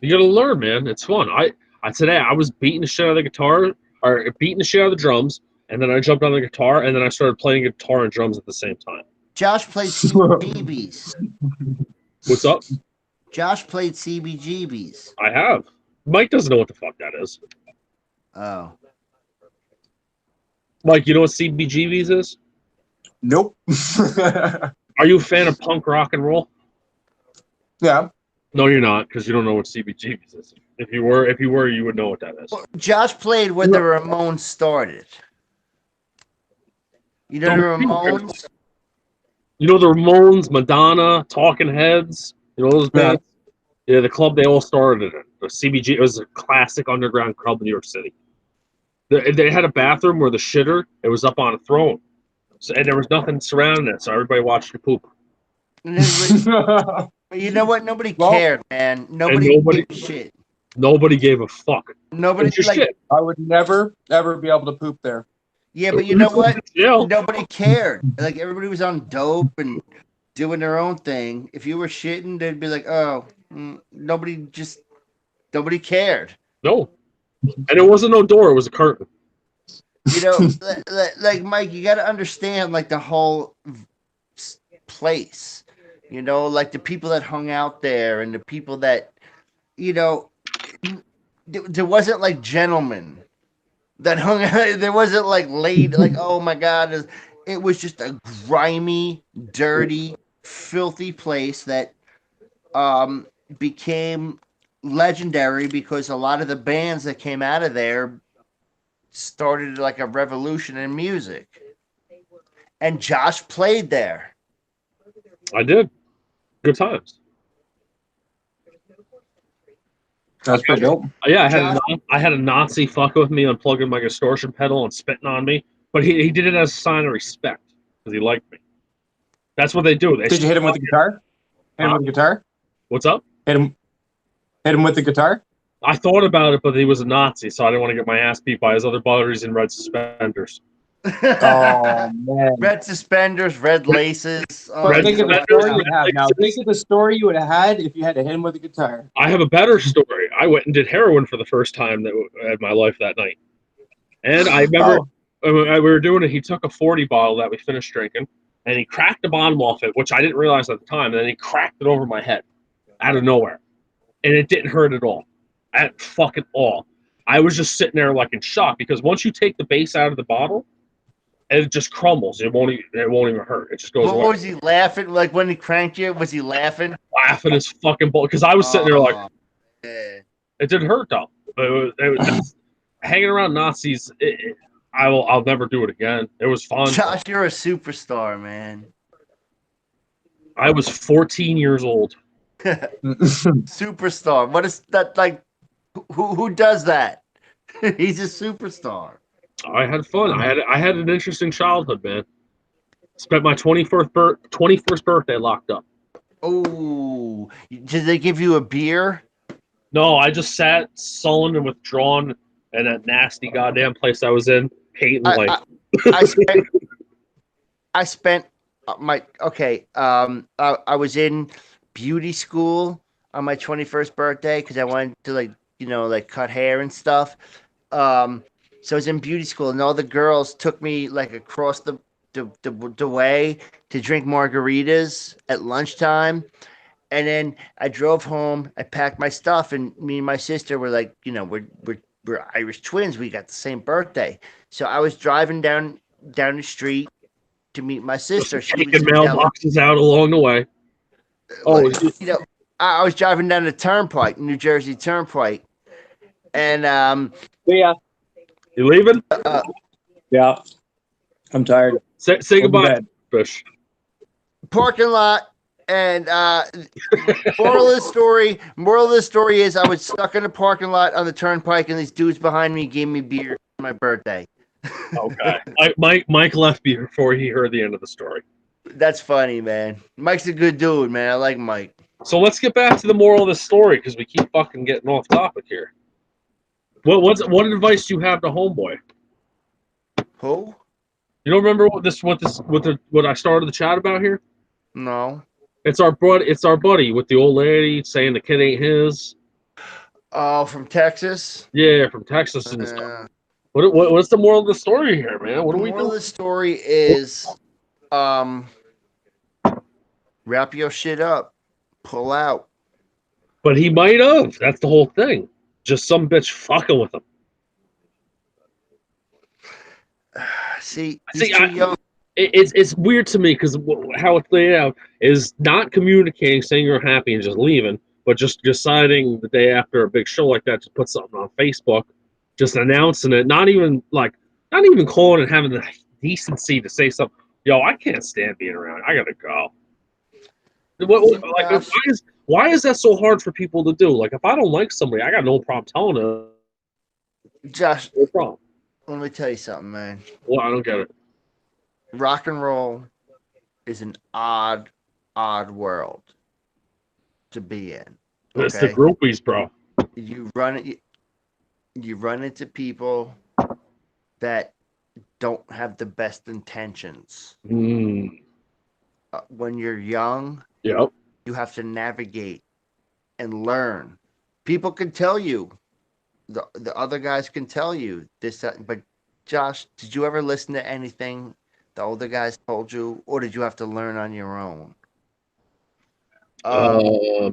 You got to learn, man. It's fun. Today I was beating the shit out of the guitar, or beating the shit out of the drums, and then I jumped on the guitar, and then I started playing guitar and drums at the same time. Josh played CBGBs. What's up? Josh played CBGBs. I have. Mike doesn't know what the fuck that is. Oh. Mike, you know what CBGBs is? Nope. Are you a fan of punk rock and roll? Yeah. No, you're not, because you don't know what CBGBs is. If you were, you would know what that is. Well, Josh played where the Ramones started. You know the Ramones? You know the Ramones, Madonna, Talking Heads. You know those bands? Yeah, the club they all started in. The CBG. It was a classic underground club in New York City. They had a bathroom where the shitter, it was up on a throne. So, and there was nothing surrounding it, so everybody watched you poop. But you know what? Nobody cared, man. Nobody gave a shit. Nobody gave a fuck. Nobody It's just like. shit. I would never, ever be able to poop there. Yeah, but you know what? Yeah. Nobody cared. Like everybody was on dope and doing their own thing. If you were shitting, they'd be like, "Oh, nobody cared." No. And it wasn't no door; it was a curtain. You know, like Mike, you got to understand like the whole place. You know, like the people that hung out there and the people that, you know, there wasn't like gentlemen that hung out. There wasn't like lady, like, oh my God. It was just a grimy, dirty, filthy place that became legendary because a lot of the bands that came out of there started like a revolution in music. And Josh played there. I did. Good times. That's pretty dope. Yeah, I had a Nazi fuck with me, unplugging my distortion pedal and spitting on me, but he did it as a sign of respect because he liked me. That's what they do. Did you hit him with the guitar? Hit him with the guitar? What's up? Hit him with the guitar? I thought about it, but he was a Nazi, so I didn't want to get my ass beat by his other buddies in red suspenders. Oh man! Red suspenders, red laces. Oh, But think of the story you would have red now. laces. Think of the story you would have had if you had to hit him with a guitar. I have a better story. I went and did heroin for the first time in my life that night. And I remember we were doing it. He took a 40 bottle that we finished drinking, and he cracked the bottom off it, which I didn't realize at the time. And then he cracked it over my head out of nowhere. And it didn't hurt at all. At fucking all. I was just sitting there like in shock because once you take the base out of the bottle, it just crumbles. It won't even hurt. It just goes away. What was he laughing? Like when he cranked you, was he laughing? Laughing his fucking bull because I was sitting there like, yeah. it didn't hurt though. But it was hanging around Nazis. I'll never do it again. It was fun. Josh, you're a superstar, man. I was 14 years old. Superstar. What is that like? Who does that? He's a superstar. I had fun. I had an interesting childhood, man. Spent my 21st birthday locked up. Oh, did they give you a beer? No, I just sat sullen and withdrawn in that nasty goddamn place I was in, hating life. I spent I spent my okay. I was in beauty school on my 21st birthday because I wanted to like cut hair and stuff. So I was in beauty school, and all the girls took me like across the way to drink margaritas at lunchtime. And then I drove home. I packed my stuff, and me and my sister were like, we're Irish twins. We got the same birthday. So I was driving down the street to meet my sister. Just She was taking in mailboxes out along the way. Oh, I was driving down the Turnpike, New Jersey Turnpike, and Yeah. you leaving? Yeah. I'm tired. Say goodbye, bed. Fish. parking lot. And moral of the story is I was stuck in the parking lot on the Turnpike, and these dudes behind me gave me beer for my birthday. Okay. Mike left before he heard the end of the story. That's funny, man. Mike's a good dude, man. I like Mike. So let's get back to the moral of the story because we keep fucking getting off topic here. What advice do you have to homeboy? Who? You don't remember what I started the chat about here? No. It's our buddy with the old lady saying the kid ain't his. Oh, from Texas? Yeah, from Texas and stuff. What's the moral of the story here, man? What are we doing? The moral of the story is wrap your shit up. Pull out. But he might have. That's the whole thing. Just some bitch fucking with him. See, he's too young. It's weird to me because how it's laid out is not communicating, saying you're happy and just leaving, but just deciding the day after a big show like that to put something on Facebook, just announcing it, not even calling and having the decency to say something. Yo, I can't stand being around. I gotta go. Why is that so hard for people to do? Like, if I don't like somebody, I got no problem telling them. Josh, No problem. let me tell you something, man. Well, I don't get it. Rock and roll is an odd world to be in. It's the groupies, bro. You run into people that don't have the best intentions. Mm. When you're young, Yep. you have to navigate and learn. People can tell you, the other guys can tell you this, that, but Josh, did you ever listen to anything the older guys told you, or did you have to learn on your own? I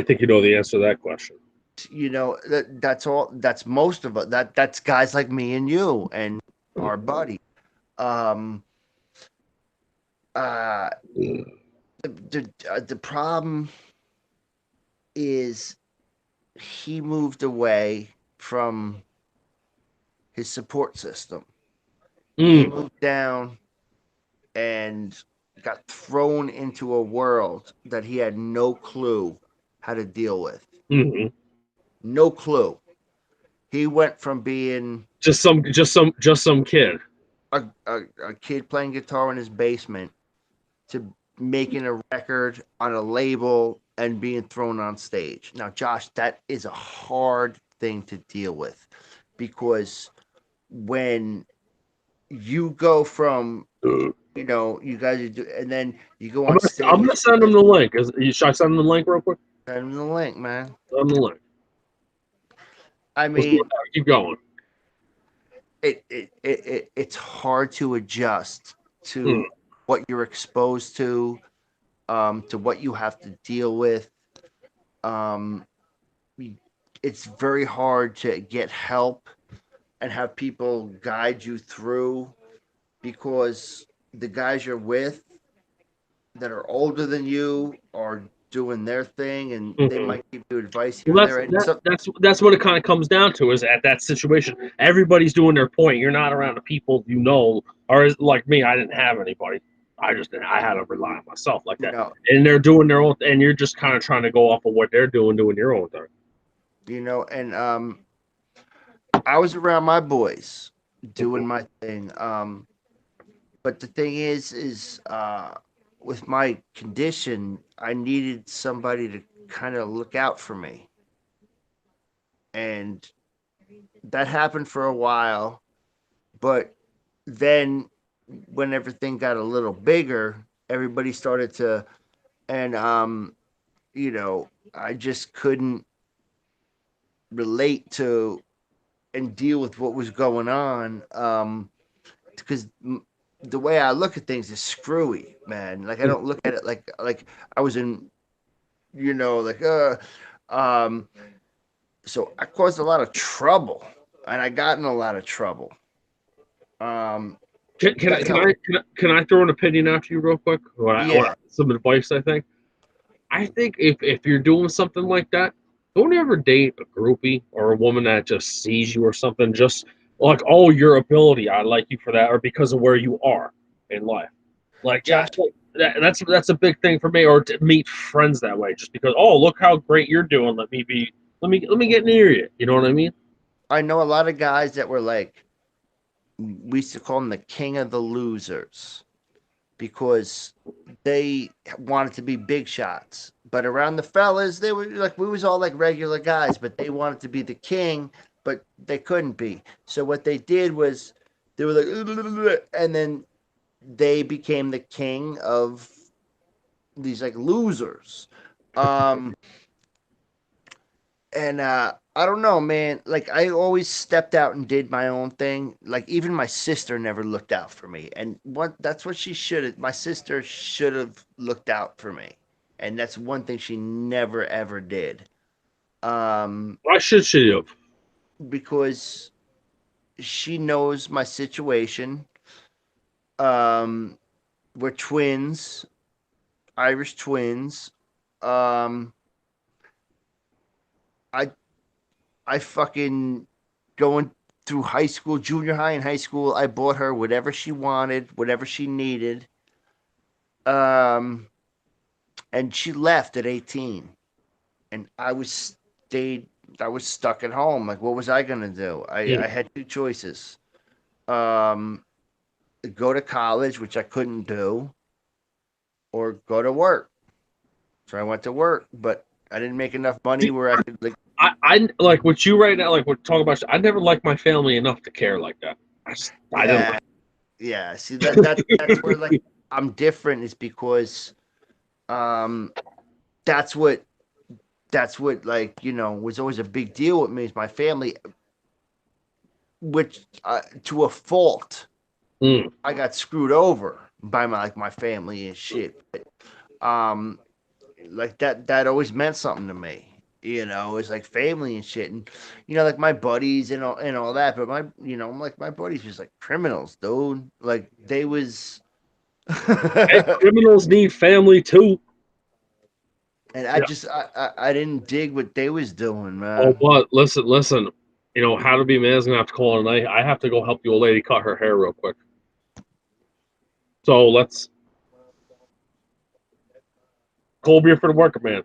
think you know the answer to that question. That's all. That's most of it. That's guys like me and you and our buddy. The problem is he moved away from his support system. He moved down and got thrown into a world that he had no clue how to deal with. Mm-hmm. No clue. He went from being just some kid, a kid playing guitar in his basement, to making a record on a label and being thrown on stage. Now, Josh, that is a hard thing to deal with, because when you go from, you guys are and then you go on stage. I'm gonna send him the link. Should I send him the link real quick? Send him the link, man. Send him the link. I mean, keep going. It's hard to adjust to what you're exposed to what you have to deal with. It's very hard to get help and have people guide you through, because the guys you're with that are older than you are doing their thing, and they might give you advice here and there. That's what it kind of comes down to, is at that situation, everybody's doing their point. You're not around the people or like me, I didn't have anybody. I had to rely on myself like that. And they're doing their own, and you're just kind of trying to go off of what they're doing your own thing. And I was around my boys, doing my thing. But the thing is with my condition, I needed somebody to kind of look out for me. And that happened for a while, but then when everything got a little bigger, everybody started to, and you know, I just couldn't relate to and deal with what was going on, because the way I look at things is screwy, man. Like I don't look at it like I was in, you know, like um so I caused a lot of trouble, and I got in a lot of trouble. Um, that's how, Can I throw an opinion after you real quick? yeah, Some advice, I think if you're doing something like that, don't ever date a groupie or a woman that just sees you or something. Just like, oh, your ability, I like you for that, or because of where you are in life. Like, yeah, Josh. that's a big thing for me. Or to meet friends that way, just because, oh, look how great you're doing. Let me get near you. You know what I mean? I know a lot of guys that were like, we used to call them the king of the losers because they wanted to be big shots. But around the fellas, they were like, we was all like regular guys, but they wanted to be the king, but they couldn't be. So what they did was they were like, and then they became the king of these like losers. Um, and I don't know, man. Like I always stepped out and did my own thing. Like even my sister never looked out for me, and what that's what she should have. My sister should have looked out for me, and that's one thing she never ever did. Um, Why should she have? because she knows my situation. Um, we're twins, Irish twins. Um, I I fucking going through high school, junior high and high school. I bought her whatever she wanted, whatever she needed. Um, and she left at 18, and stayed. I was stuck at home. Like, what was I gonna do? I had two choices. Um, go to college, which I couldn't do, or go to work. So I went to work, but I didn't make enough money where I could like. I like what you right now, like we're talking about. I never liked my family enough to care like that. I didn't Yeah, like yeah. See that's where like I'm different is because um that's what like was always a big deal with me is my family, which to a fault Mm. I got screwed over by my family and shit. But, um, like that always meant something to me. It's like family and shit, and like my buddies and all that. But like my buddies was like criminals, dude. Like they was. Hey, criminals need family too. And Yeah. I didn't dig what they was doing, Oh, man. but listen. You know how to be man is gonna have to call it a night. I have to go help the old lady cut her hair real quick. So let's cold beer for the worker man.